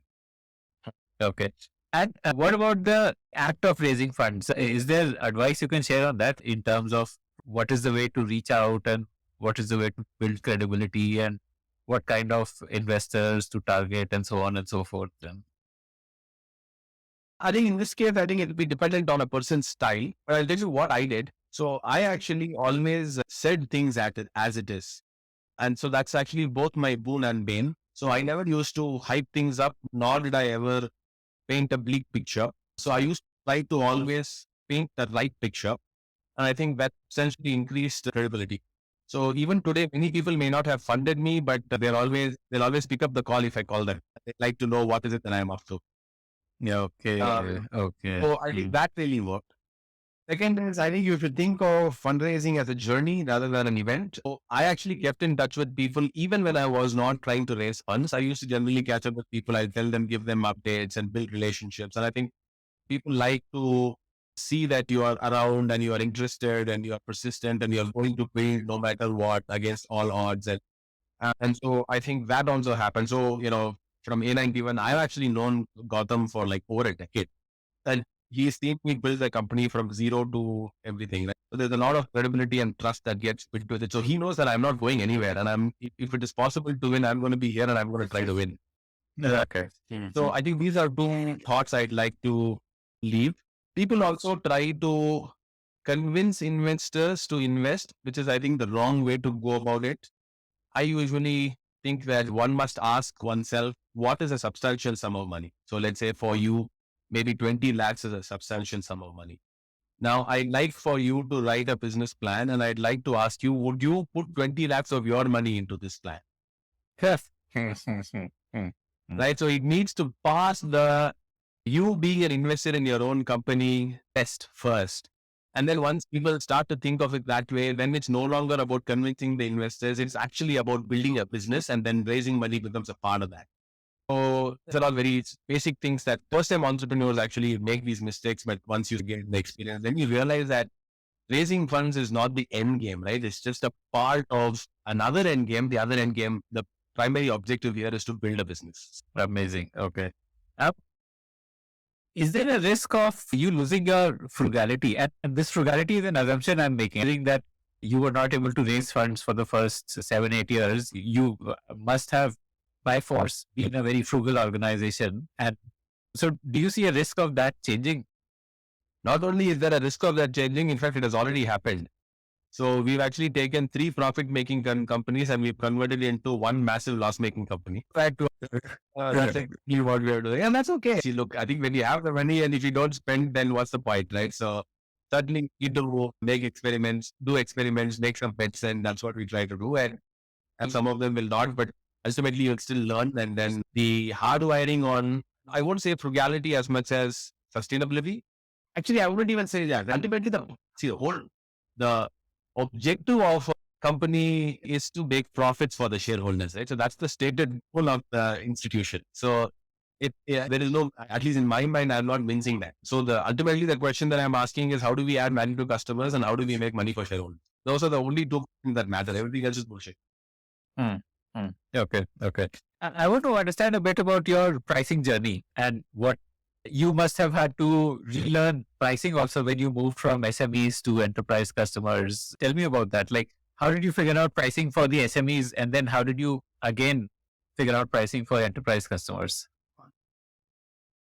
Speaker 3: Okay. And what about the act of raising funds? Is there advice you can share on that in terms of what is the way to reach out and what is the way to build credibility and what kind of investors to target and so on and so forth?
Speaker 1: I think in this case, I think it will be dependent on a person's style. But I'll tell you what I did. So I actually always said things as it is. And so that's actually both my boon and bane. So I never used to hype things up, nor did I ever paint a bleak picture. So I used to try to always paint the right picture. And I think that essentially increased the credibility. So even today, many people may not have funded me, but they'll always pick up the call if I call them. They like to know what is it that I'm up to.
Speaker 3: Yeah. Okay. Okay.
Speaker 1: So I think that really worked. Second is, I think you should think of fundraising as a journey rather than an event. So I actually kept in touch with people even when I was not trying to raise funds. I used to generally catch up with people. I tell them, give them updates and build relationships. And I think people like to see that you are around and you are interested and you are persistent and you're going to build no matter what against all odds. And so I think that also happened. So, from A91, I've actually known Gautam for like over a decade. And he's seen me build the company from zero to everything. Right? So there's a lot of credibility and trust that gets built with it. So he knows that I'm not going anywhere. And if it is possible to win, I'm going to be here and I'm going to try to win.
Speaker 3: Okay.
Speaker 1: So I think these are two thoughts I'd like to leave. People also try to convince investors to invest, which is, I think, the wrong way to go about it. I usually think that one must ask oneself, what is a substantial sum of money? So let's say for you, maybe 20 lakhs is a substantial sum of money. Now, I'd like for you to write a business plan and I'd like to ask you, would you put 20 lakhs of your money into this plan?
Speaker 3: Yes.
Speaker 1: Right? So it needs to pass you being an investor in your own company test first. And then once people start to think of it that way, then it's no longer about convincing the investors. It's actually about building a business, and then raising money becomes a part of that. So these are all very basic things that first-time entrepreneurs actually make these mistakes. But once you get the experience, then you realize that raising funds is not the end game, right? It's just a part of another end game. The other end game, the primary objective here is to build a business.
Speaker 3: Amazing. Okay. Is there a risk of you losing your frugality? And this frugality is an assumption I'm making that you were not able to raise funds for the first 7-8 years. You must have by force been a very frugal organization. And so do you see a risk of that changing?
Speaker 1: Not only is there a risk of that changing, in fact, it has already happened. So we've actually taken 3 profit-making companies and we've converted it into one massive loss-making company. That's exactly what we are doing. And that's okay. See, look, I think when you have the money and if you don't spend, then what's the point, right? So certainly you need to make experiments, do experiments, make some bets, and that's what we try to do. And some of them will not, but ultimately you'll still learn. And then the hard wiring on, I won't say frugality as much as sustainability. Actually, I wouldn't even say that. Ultimately, the objective of a company is to make profits for the shareholders, right? So that's the stated goal of the institution. So there is no, at least in my mind, I'm not mincing that. So ultimately the question that I'm asking is how do we add value to customers and how do we make money for shareholders? Those are the only 2 things that matter. Everything else is bullshit.
Speaker 3: Okay. I want to understand a bit about your pricing journey and what you must have had to relearn pricing also when you moved from SMEs to enterprise customers. Tell me about that. Like, how did you figure out pricing for the SMEs? And then how did you again figure out pricing for enterprise customers?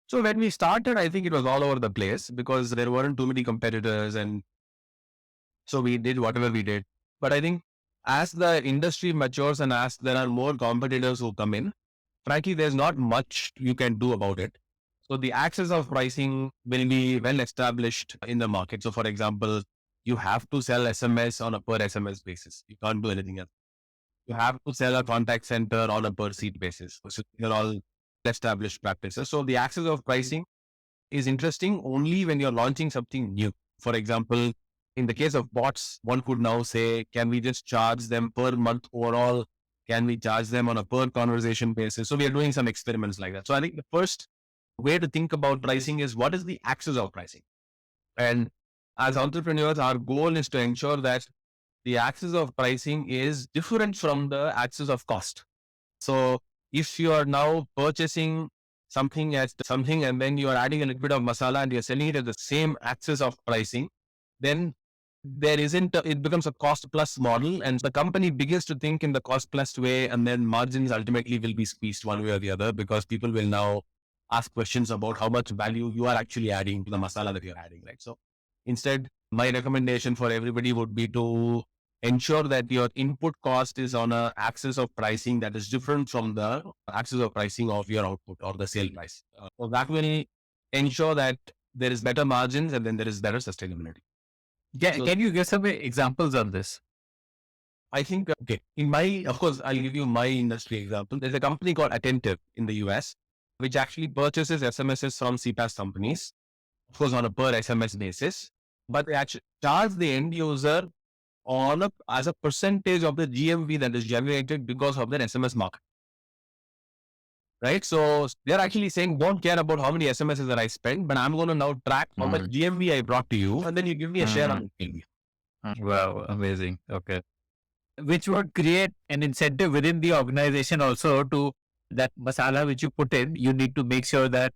Speaker 1: So when we started, I think it was all over the place because there weren't too many competitors. And so we did whatever we did. But I think as the industry matures and as there are more competitors who come in, frankly, there's not much you can do about it. So the access of pricing will be well established in the market. So for example, you have to sell SMS on a per SMS basis. You can't do anything else. You have to sell a contact center on a per seat basis. So they're all established practices. So the access of pricing is interesting only when you're launching something new. For example, in the case of bots, one could now say, can we just charge them per month overall? Can we charge them on a per conversation basis? So we are doing some experiments like that. So I think the first way to think about pricing is what is the axis of pricing? And as entrepreneurs, our goal is to ensure that the axis of pricing is different from the axis of cost. So if you are now purchasing something at something and then you are adding a little bit of masala and you're selling it at the same axis of pricing, then it becomes a cost plus model and the company begins to think in the cost plus way, and then margins ultimately will be squeezed one way or the other because people will now ask questions about how much value you are actually adding to the masala that you're adding, right? So instead, my recommendation for everybody would be to ensure that your input cost is on a axis of pricing that is different from the axis of pricing of your output or the sale price. So that will ensure that there is better margins and then there is better sustainability. So
Speaker 3: Can you give some examples on this?
Speaker 1: I think, okay, of course, I'll give you my industry example. There's a company called Attentive in the US, which actually purchases SMSs from CPaaS companies, of course, on a per SMS basis, but they actually charge the end user as a percentage of the GMV that is generated because of their SMS market. Right. So they're actually saying, don't care about how many SMSs that I spend, but I'm going to now track how much GMV I brought to you. And then you give me a share on the GMV.
Speaker 3: Wow. Amazing. Okay. Which would create an incentive within the organization also to that masala which you put in, you need to make sure that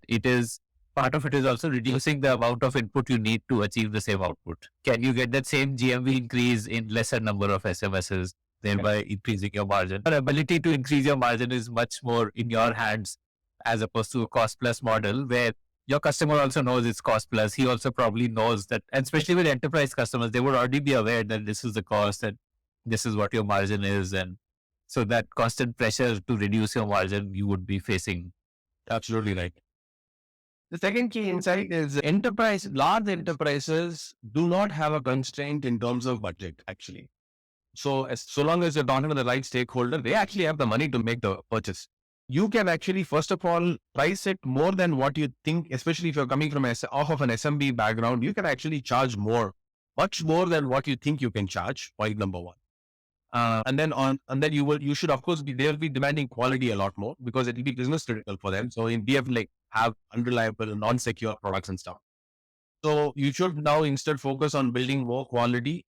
Speaker 3: part of it is also reducing the amount of input you need to achieve the same output. Can you get that same GMV increase in lesser number of SMSs, thereby increasing your margin? Your ability to increase your margin is much more in your hands as opposed to a cost plus model where your customer also knows it's cost plus. He also probably knows that, and especially with enterprise customers, they would already be aware that this is the cost and this is what your margin is. And so that constant pressure to reduce your margin you would be facing.
Speaker 1: Absolutely right. The second key insight is large enterprises do not have a constraint in terms of budget, actually. So long as you're talking to the right stakeholder, they actually have the money to make the purchase. You can actually, first of all, price it more than what you think, especially if you're coming from off of an SMB background, you can actually charge much more than what you think you can charge, point number one. And then you should, of course, they'll be demanding quality a lot more because it will be business critical for them. So in BF, have unreliable, non-secure products and stuff. So you should now instead focus on building more quality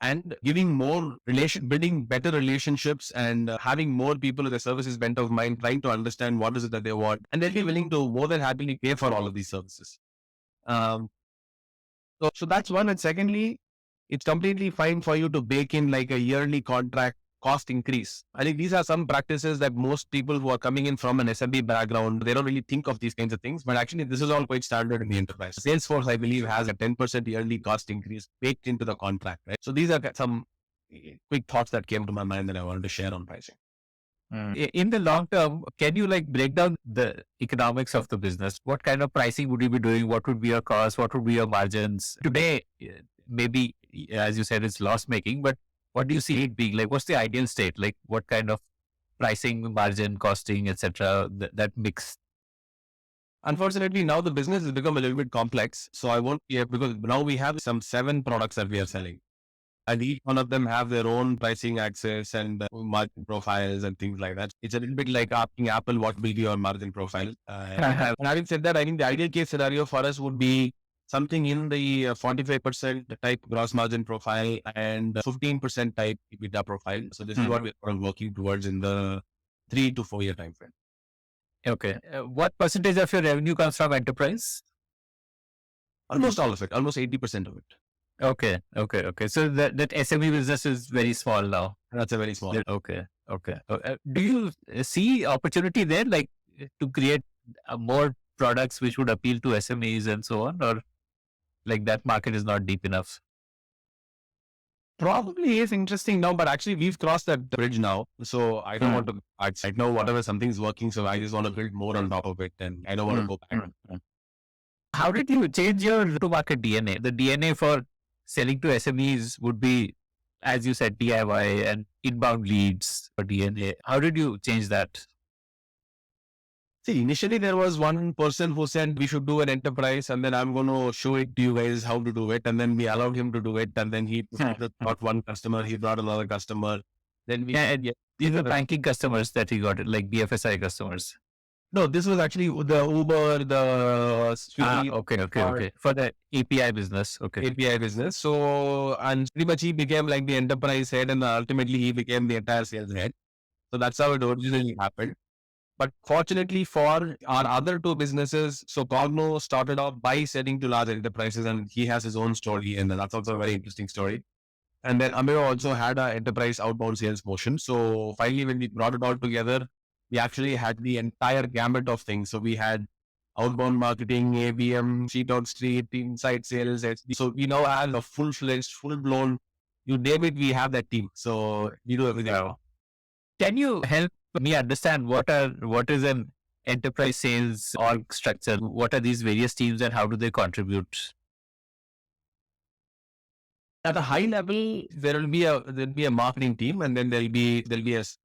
Speaker 1: and building better relationships and having more people with the services bent of mind, trying to understand what is it that they want. And they'll be willing to more than happily pay for all of these services. So that's one. And secondly, it's completely fine for you to bake in like a yearly contract cost increase. I think these are some practices that most people who are coming in from an SMB background, they don't really think of these kinds of things, but actually this is all quite standard in the enterprise. Salesforce, I believe, has a 10% yearly cost increase baked into the contract, right? So these are some quick thoughts that came to my mind that I wanted to share on pricing.
Speaker 3: In the long term, can you break down the economics of the business? What kind of pricing would you be doing? What would be your cost? What would be your margins? Today, maybe, as you said, it's loss making, but what do you see it being? What's the ideal state? What kind of pricing, margin, costing, etc. That mix?
Speaker 1: Unfortunately, now the business has become a little bit complex. So I won't be because now we have some 7 products that we are selling. And each one of them have their own pricing access and margin profiles and things like that. It's a little bit like asking Apple what will be your margin profile. And having said that, I think the ideal case scenario for us would be something in the 45% type gross margin profile and 15% type EBITDA profile. So this is what we're working towards in the 3 to 4 year time frame.
Speaker 3: Okay. What percentage of your revenue comes from enterprise?
Speaker 1: Almost all of it, almost 80% of it.
Speaker 3: Okay. So that SME business is very small now.
Speaker 1: That's a very small.
Speaker 3: Okay. Do you see opportunity there, to create more products which would appeal to SMEs and so on, or that market is not deep enough?
Speaker 1: Probably is interesting now, but actually we've crossed that bridge now. So I don't want to. I know whatever something's working, so I just want to build more on top of it, and I don't want to go back.
Speaker 3: How did you change your go-to-market DNA? The DNA for selling to SMEs would be, as you said, DIY and inbound leads for DNA. How did you change that?
Speaker 1: See, initially there was one person who said we should do an enterprise and then I'm going to show it to you guys how to do it. And then we allowed him to do it. And then he brought one customer, he brought another customer. Then
Speaker 3: these are banking customers that he got, like BFSI customers.
Speaker 1: No, this was actually the Uber, the Swiggy.
Speaker 3: Okay. For the API business. Okay.
Speaker 1: API business. So, and pretty much he became like the enterprise head and ultimately he became the entire sales head. So that's how it originally happened. But fortunately for our other 2 businesses, so Cogno started off by selling to large enterprises and he has his own story and that's also a very interesting story. And then Amir also had an enterprise outbound sales motion. So finally, when we brought it all together, we actually had the entire gamut of things. So we had outbound marketing, ABM, street on street, inside sales. So we now have a full-fledged, full-blown You name it, we have that team. So we do everything.
Speaker 3: Wow. Can you help me understand what is an enterprise sales org structure? What are these various teams and how do they contribute?
Speaker 1: At a high level, there'll be a marketing team, and then there'll be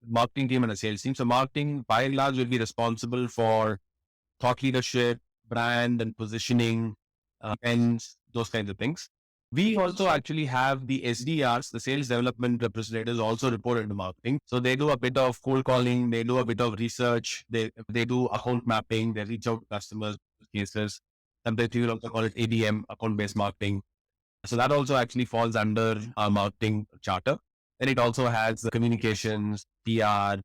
Speaker 1: marketing team and a sales team. So marketing, by and large, will be responsible for thought leadership, brand and positioning, events, those kinds of things. We also actually have the SDRs, the sales development representatives, also report into marketing. So they do a bit of cold calling, they do a bit of research, they do account mapping, they reach out to customers, cases. Sometimes people also call it ABM, account based marketing. So that also actually falls under our marketing charter. And it also has the communications, PR,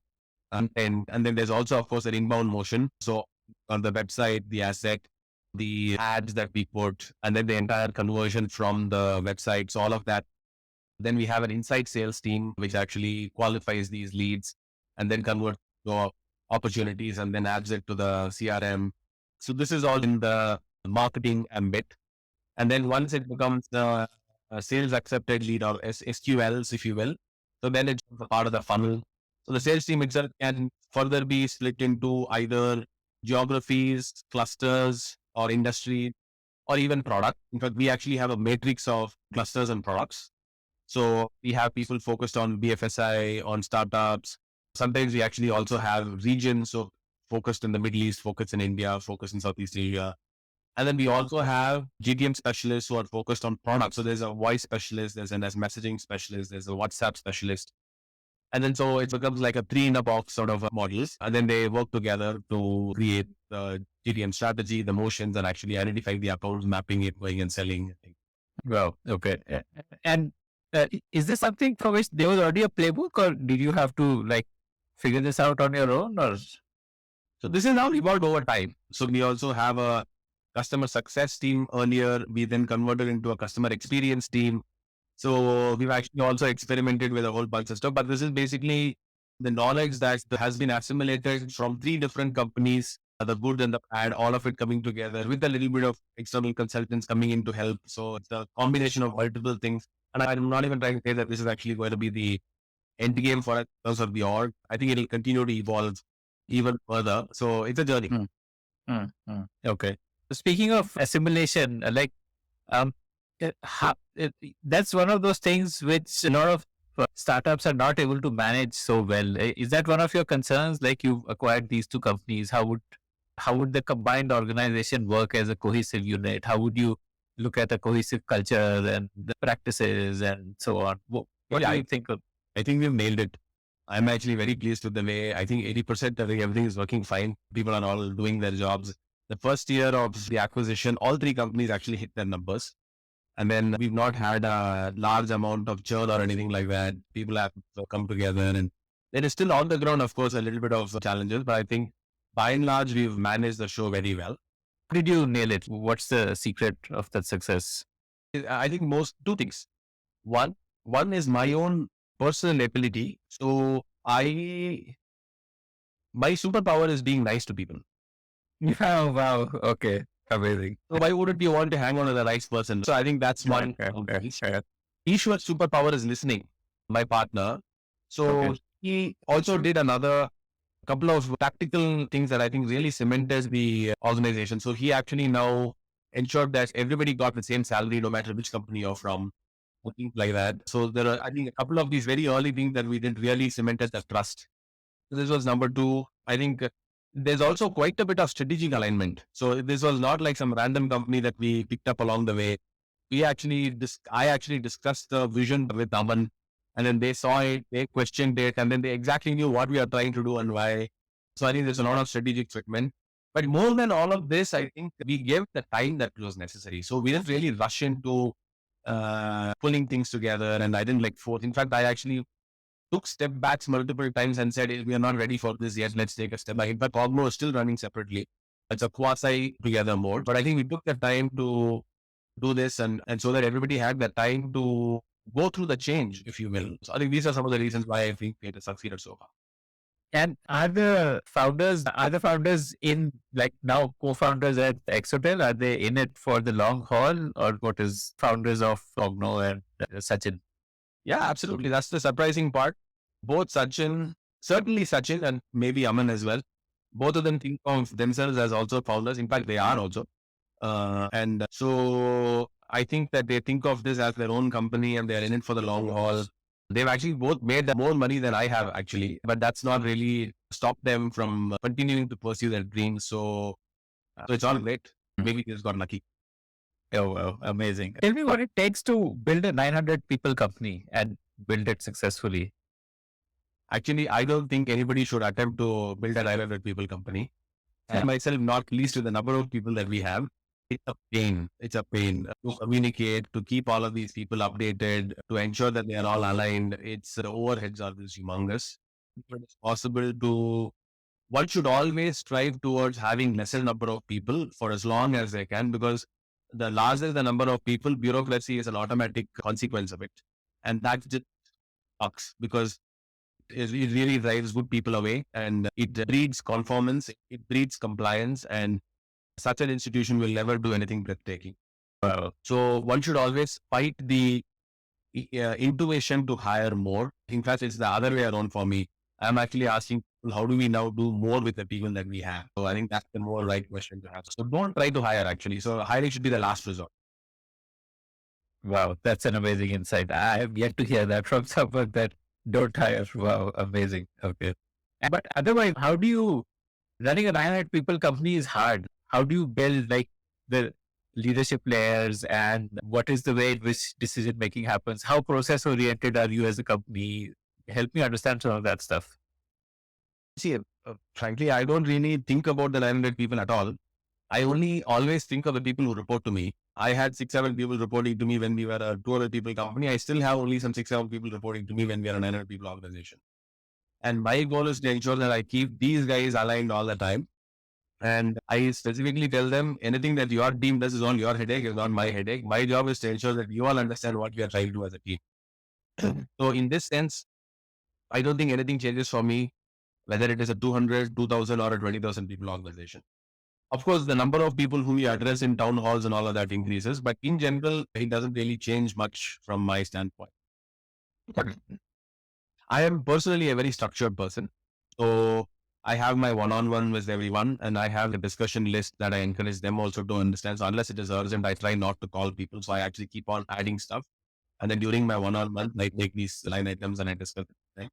Speaker 1: and then there's also, of course, an inbound motion. So on the website, the asset, the ads that we put, and then the entire conversion from the website. So all of that. Then we have an inside sales team, which actually qualifies these leads and then converts to opportunities and then adds it to the CRM. So this is all in the marketing ambit. And then once it becomes the sales accepted lead or SQLs, if you will, so then it's a part of the funnel. So the sales team itself can further be split into either geographies, clusters, or industry, or even product. In fact, we actually have a matrix of clusters and products. So we have people focused on BFSI, on startups. Sometimes we actually also have regions, so focused in the Middle East, focused in India, focused in Southeast Asia. And then we also have GTM specialists who are focused on products. So there's a voice specialist, there's a messaging specialist, there's a WhatsApp specialist. And then so it becomes like a three in a box sort of models. And then they work together to create the GTM strategy, the motions, and actually identifying the accounts, mapping it, going and selling.
Speaker 3: Wow. Okay. And is this something for which there was already a playbook, or did you have to like figure this out on your own? Or
Speaker 1: So this is now evolved over time. So we also have a customer success team earlier. We then converted into a customer experience team. So we've actually also experimented with a whole bunch of stuff, but this is basically the knowledge that has been assimilated from three different companies, the good and the bad, all of it coming together with a little bit of external consultants coming in to help. So it's a combination of multiple things. And I'm not even trying to say that this is actually going to be the end game for us in terms of the org. I think it'll continue to evolve even further. So it's a journey.
Speaker 3: Okay. Speaking of assimilation, um, that's one of those things which a lot of startups are not able to manage so well. Is that one of your concerns? Like you've acquired these two companies, how would the combined organization work as a cohesive unit? How would you look at a cohesive culture and the practices and so on? What do you think of?
Speaker 1: I think we've nailed it. I'm actually very pleased with the way. I think 80%, I think everything is working fine. People are all doing their jobs. The first year of the acquisition, all three companies actually hit their numbers. And then we've not had a large amount of churn or anything like that. People have come together, and there is still on the ground, of course, a little bit of challenges, but I think by and large, we've managed the show very well.
Speaker 3: How did you nail it? What's the secret of that success?
Speaker 1: I think two things. One is my own personal ability. So my superpower is being nice to people.
Speaker 3: Oh, wow. Okay. Amazing.
Speaker 1: So why wouldn't you want to hang on to the right person? So I think that's one. Ishwar's superpower is listening, my partner. So he also did another couple of tactical things that I think really cemented the organization. So he actually now ensured that everybody got the same salary, no matter which company you're from, or things like that. So there are, I think, a couple of these very early things that we did really cemented the trust. So this was number two. I think there's also quite a bit of strategic alignment. So this was not like some random company that we picked up along the way. I actually discussed the vision with Aman, and then they saw it, they questioned it, and then they exactly knew what we are trying to do and why. So I think there's a lot of strategic fitment. But more than all of this, I think we gave the time that was necessary. So we didn't really rush into pulling things together, and I didn't like force. In fact, I actually took step backs multiple times and said, we are not ready for this yet. Let's take a step back. In fact, Cogno is still running separately. It's a quasi together mode. But I think we took the time to do this and so that everybody had the time to go through the change, if you will. So I think these are some of the reasons why I think it has succeeded so far.
Speaker 3: And are the founders in like now co-founders at Exotel? Are they in it for the long haul, or what is founders of Cogno and Sachin?
Speaker 1: Yeah, absolutely. That's the surprising part. Both certainly Sachin and maybe Aman as well. Both of them think of themselves as also founders. In fact, they are also. And so I think that they think of this as their own company and they're in it for the long haul. They've actually both made more money than I have actually, but that's not really stopped them from continuing to pursue their dreams. So it's all great. Maybe they just got lucky.
Speaker 3: Oh, wow. Amazing. Tell me what it takes to build a 900 people company and build it successfully.
Speaker 1: Actually, I don't think anybody should attempt to build a 900 people company. And myself, not least with the number of people that we have. It's a pain. It's a pain to communicate, to keep all of these people updated, to ensure that they are all aligned. It's the overheads are this humongous. But it's possible to, one should always strive towards having lesser number of people for as long as they can, because the larger the number of people, bureaucracy is an automatic consequence of it. And that just sucks because it really drives good people away and it breeds conformance, it breeds compliance, and such an institution will never do anything breathtaking. So one should always fight the intuition to hire more. In fact, it's the other way around for me. I'm actually asking, how do we now do more with the people that we have? So I think that's the more right question to have. So don't try to hire actually. So hiring should be the last resort.
Speaker 3: Wow, that's an amazing insight. I have yet to hear that from someone that don't hire. Wow, amazing. Okay. But otherwise, how do you, running a 900 people company is hard. How do you build like the leadership layers and what is the way in which decision making happens? How process oriented are you as a company? Help me understand some of that stuff.
Speaker 1: See, frankly, I don't really think about the 900 people at all. I only always think of the people who report to me. I had 6-7 people reporting to me when we were a 200 people company. I still have only some 6-7 people reporting to me when we are a 900 people organization. And my goal is to ensure that I keep these guys aligned all the time. And I specifically tell them anything that your team does is on your headache, is not my headache. My job is to ensure that you all understand what we are trying to do as a team. So in this sense, I don't think anything changes for me, whether it is a 200, 2000 or a 20,000 people organization. Of course, the number of people whom we address in town halls and all of that increases, but in general, it doesn't really change much from my standpoint. I am personally a very structured person. So I have my one-on-one with everyone and I have a discussion list that I encourage them also to understand. So unless it is urgent, I try not to call people. So I actually keep on adding stuff. And then during my one-on-one, I take these line items and I discuss it. Right?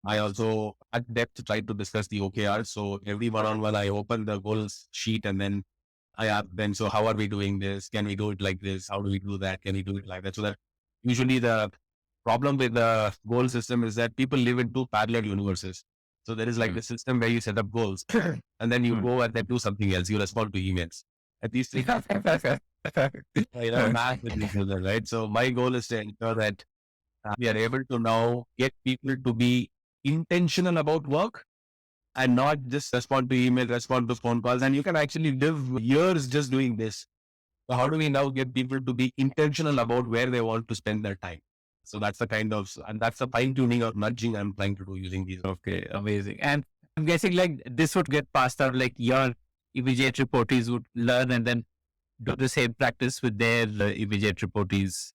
Speaker 1: I also at depth try to discuss the OKR. So every one-on-one, I open the goals sheet and then I ask them, so how are we doing this? Can we do it like this? How do we do that? Can we do it like that? So that usually the problem with the goal system is that people live in two parallel universes. So there is like the system where you set up goals and then you go and then do something else. You respond to emails. At least math with each other, right? So my goal is to ensure that we are able to now get people to be intentional about work and not just respond to email, respond to phone calls. And you can actually live years just doing this. So how do we now get people to be intentional about where they want to spend their time? So that's the kind of, and that's the fine tuning or nudging I'm trying to do using these.
Speaker 3: Okay, amazing. And I'm guessing like this would get passed out, like your immediate reportees would learn and then do the same practice with their immediate reportees.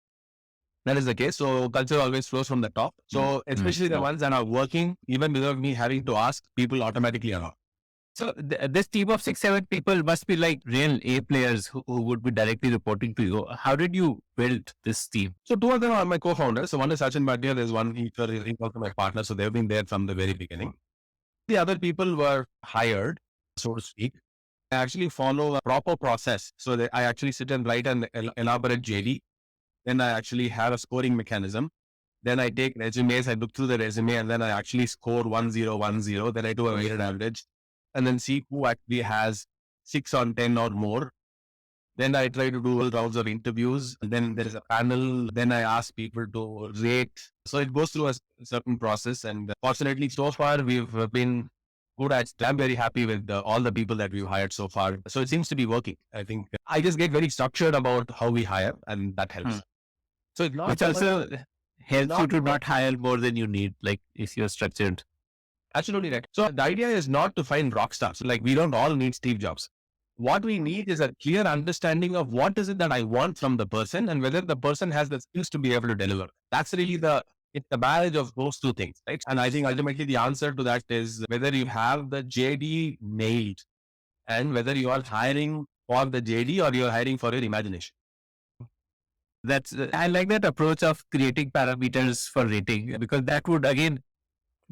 Speaker 1: That is the case. So culture always flows from the top. So especially the ones that are working, even without me having to ask, people automatically are.
Speaker 3: So this team of 6-7 people must be like real A players who would be directly reporting to you. How did you build this team?
Speaker 1: So two of them are my co-founders. So one is Sachin Bhatia. There's one, he's also my partner. So they've been there from the very beginning. The other people were hired, so to speak. I actually follow a proper process. So that I actually sit and write an elaborate JD. Then I actually have a scoring mechanism. Then I take resumes, I look through the resume and then I actually score 1010. Then I do a weighted average and then see who actually has 6 on 10 or more. Then I try to do rounds of interviews. And then there is a panel. Then I ask people to rate. So it goes through a certain process. And fortunately, so far, we've been good at it. I'm very happy with all the people that we've hired so far. So it seems to be working. I think I just get very structured about how we hire and that helps. So it's not.
Speaker 3: Which also helps you to not hire more than you need, like if you're structured.
Speaker 1: Absolutely right. So the idea is not to find rock stars. Like we don't all need Steve Jobs. What we need is a clear understanding of what is it that I want from the person and whether the person has the skills to be able to deliver. That's really it's the marriage of those two things, right? And I think ultimately the answer to that is whether you have the JD nailed and whether you are hiring for the JD or you're hiring for your imagination.
Speaker 3: I like that approach of creating parameters for rating, because that would again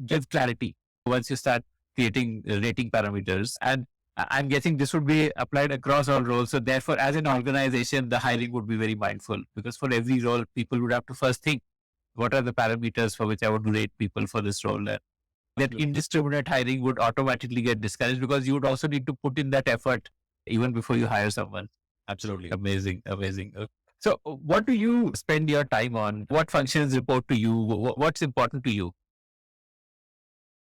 Speaker 3: give clarity once you start creating rating parameters. And I'm guessing this would be applied across all roles. So therefore, as an organization, the hiring would be very mindful, because for every role, people would have to first think, what are the parameters for which I would rate people for this role? And that
Speaker 1: Absolutely.
Speaker 3: indiscriminate hiring would automatically get discouraged, because you would also need to put in that effort even before you hire someone.
Speaker 1: Absolutely.
Speaker 3: Amazing, amazing. So what do you spend your time on? What functions report to you? What's important to you?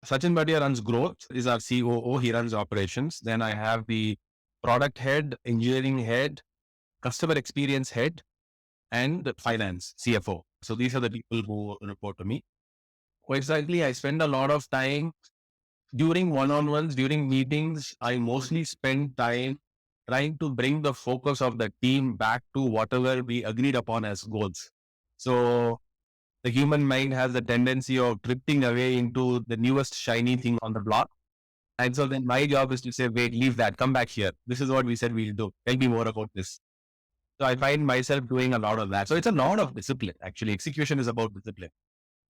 Speaker 1: Sachin Bhatia runs growth, is our COO. He runs operations. Then I have the product head, engineering head, customer experience head, and the finance CFO. So these are the people who report to me. Quite frankly, I spend a lot of time during one-on-ones, during meetings. I mostly spend time trying to bring the focus of the team back to whatever we agreed upon as goals. So the human mind has a tendency of drifting away into the newest shiny thing on the block. And so then my job is to say, wait, leave that, come back here. This is what we said we'll do. Tell me more about this. So I find myself doing a lot of that. So it's a lot of discipline. Actually, execution is about discipline.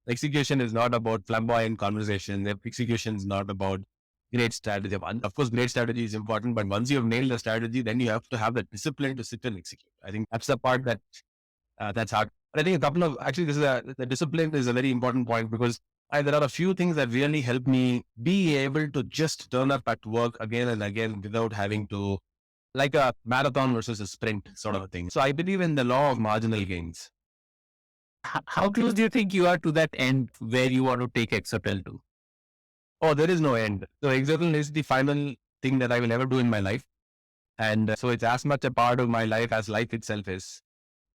Speaker 1: Execution is not about flamboyant conversation. Execution is not about great strategy. Of course, great strategy is important, but once you have nailed the strategy, then you have to have the discipline to sit and execute. I think that's the part that's hard. But I think a couple of actually, the discipline is a very important point, because there are a few things that really help me be able to just turn up at work again and again without having to, like a marathon versus a sprint sort of a thing. So I believe in the law of marginal gains.
Speaker 3: How close do you think you are to that end where you want to take Exotel to?
Speaker 1: Oh, there is no end. So Exotel is the final thing that I will ever do in my life. And so it's as much a part of my life as life itself is.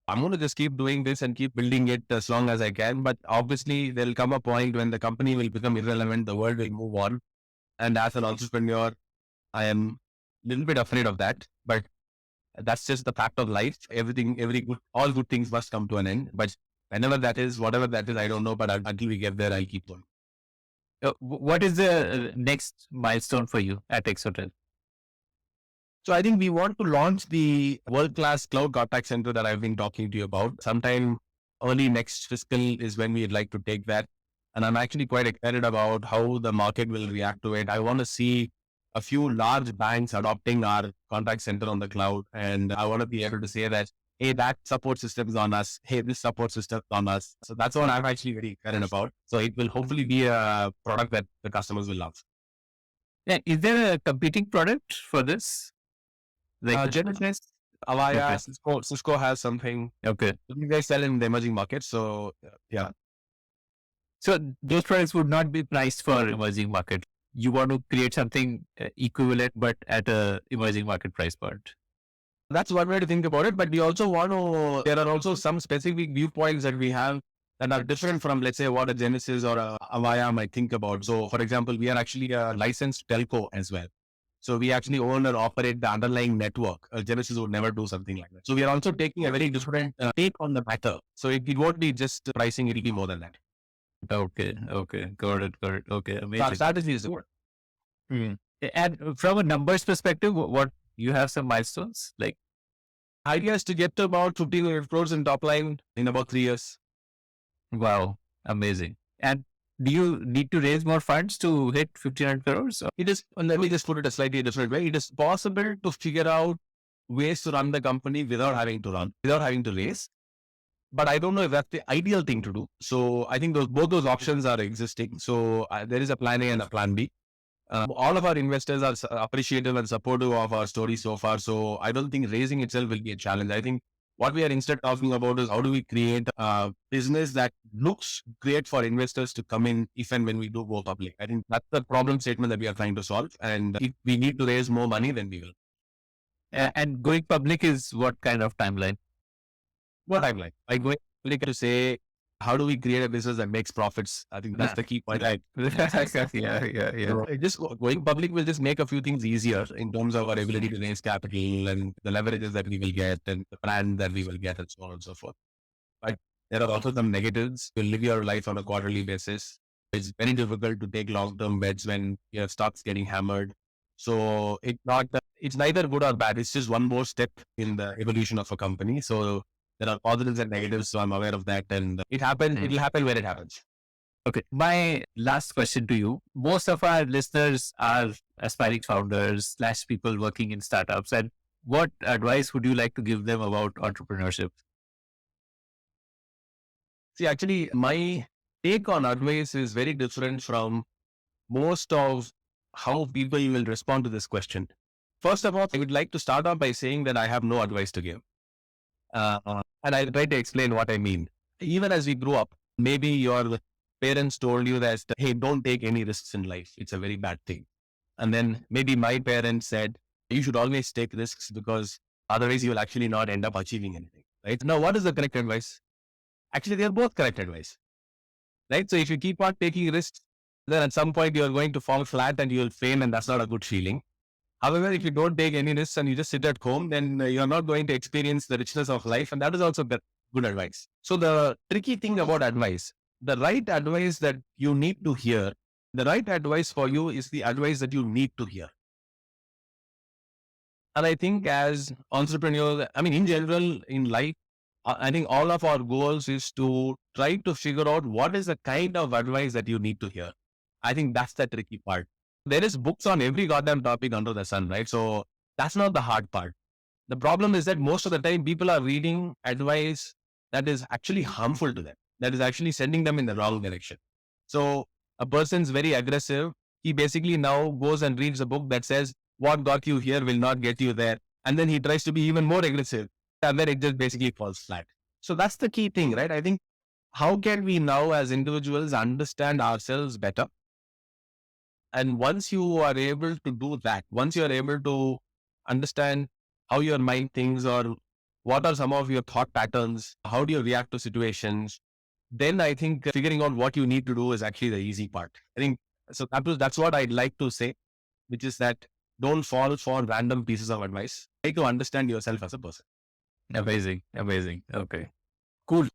Speaker 1: I'm going to just keep doing this and keep building it as long as I can. But obviously, there'll come a point when the company will become irrelevant. The world will move on. And as an entrepreneur, I am a little bit afraid of that. But that's just the fact of life. All good things must come to an end. But whenever that is, whatever that is, I don't know. But until we get there, I'll keep going.
Speaker 3: What is the next milestone for you at Exotel?
Speaker 1: So I think we want to launch the world-class cloud contact center that I've been talking to you about. Sometime early next fiscal is when we'd like to take that. And I'm actually quite excited about how the market will react to it. I want to see a few large banks adopting our contact center on the cloud. And I want to be able to say that, hey, that support system is on us. Hey, this support system is on us. So that's what I'm actually very excited about. So it will hopefully be a product that the customers will love.
Speaker 3: Yeah, is there a competing product for this?
Speaker 1: Like Genesis, Avaya,
Speaker 3: Okay.
Speaker 1: Cisco has something.
Speaker 3: Okay.
Speaker 1: You guys sell in the emerging markets. So yeah.
Speaker 3: So those products would not be priced for emerging market. You want to create something equivalent, but at a emerging market price point.
Speaker 1: That's one way to think about it. But we also want to, there are also some specific viewpoints that we have that are different from, let's say, what a Genesis or a Avaya might think about. So, for example, we are actually a licensed telco as well. So we actually own and operate the underlying network. Genesis would never do something like that. So we are also taking a very different take on the matter. So it won't be just pricing, it'll be more than that.
Speaker 3: Okay. Got it. Okay. Amazing.
Speaker 1: So our strategy is good.
Speaker 3: And from a numbers perspective, what you have some milestones? Like,
Speaker 1: idea is to get to about 1,500 crores in top line in about 3 years.
Speaker 3: wow, amazing. And do you need to raise more funds to hit 1,500 crores?
Speaker 1: It is, let me just put it a slightly different way. It is possible to figure out ways to run the company without having to raise. But I don't know if that's the ideal thing to do. So I think both those options are existing. So there is a plan A and a plan B. All of our investors are appreciative and supportive of our story so far. So I don't think raising itself will be a challenge. I think what we are instead talking about is how do we create a business that looks great for investors to come in if and when we do go public. I think that's the problem statement that we are trying to solve. And if we need to raise more money, then we will.
Speaker 3: And going public is what kind of timeline?
Speaker 1: What timeline? Like going public to say how do we create a business that makes profits? I think that's the key point.
Speaker 3: Right. Yeah.
Speaker 1: So just going public will just make a few things easier in terms of our ability to raise capital and the leverages that we will get and the brand that we will get and so on and so forth. But there are also some negatives. You live your life on a quarterly basis. It's very difficult to take long-term bets when your stocks getting hammered. So it's neither good or bad. It's just one more step in the evolution of a company. So there are positives and negatives. So I'm aware of that, and it happens. It'll happen when it happens.
Speaker 3: Okay. My last question to you. Most of our listeners are aspiring founders / people working in startups. And what advice would you like to give them about entrepreneurship?
Speaker 1: See, actually, my take on advice is very different from most of how people will respond to this question. First of all, I would like to start off by saying that I have no advice to give. And I'll try to explain what I mean. Even as we grew up, maybe your parents told you that, hey, don't take any risks in life. It's a very bad thing. And then maybe my parents said, you should always take risks because otherwise you will actually not end up achieving anything. Right? Now, what is the correct advice? Actually, they are both correct advice. Right? So if you keep on taking risks, then at some point you're going to fall flat and you'll fail, and that's not a good feeling. However, if you don't take any risks and you just sit at home, then you're not going to experience the richness of life. And that is also good advice. So the tricky thing about advice, the right advice that you need to hear, the right advice for you is the advice that you need to hear. And I think as entrepreneurs, I mean, in general, in life, I think all of our goals is to try to figure out what is the kind of advice that you need to hear. I think that's the tricky part. There is books on every goddamn topic under the sun, right? So that's not the hard part. The problem is that most of the time people are reading advice that is actually harmful to them, that is actually sending them in the wrong direction. So a person's very aggressive. He basically now goes and reads a book that says, what got you here will not get you there. And then he tries to be even more aggressive. And then it just basically falls flat. So that's the key thing, right? I think how can we now as individuals understand ourselves better? And once you are able to do that, once you are able to understand how your mind thinks or what are some of your thought patterns, how do you react to situations, then I think figuring out what you need to do is actually the easy part. I think so. That's what I'd like to say, which is that don't fall for random pieces of advice. Try to understand yourself as a person.
Speaker 3: Amazing. Okay. Cool.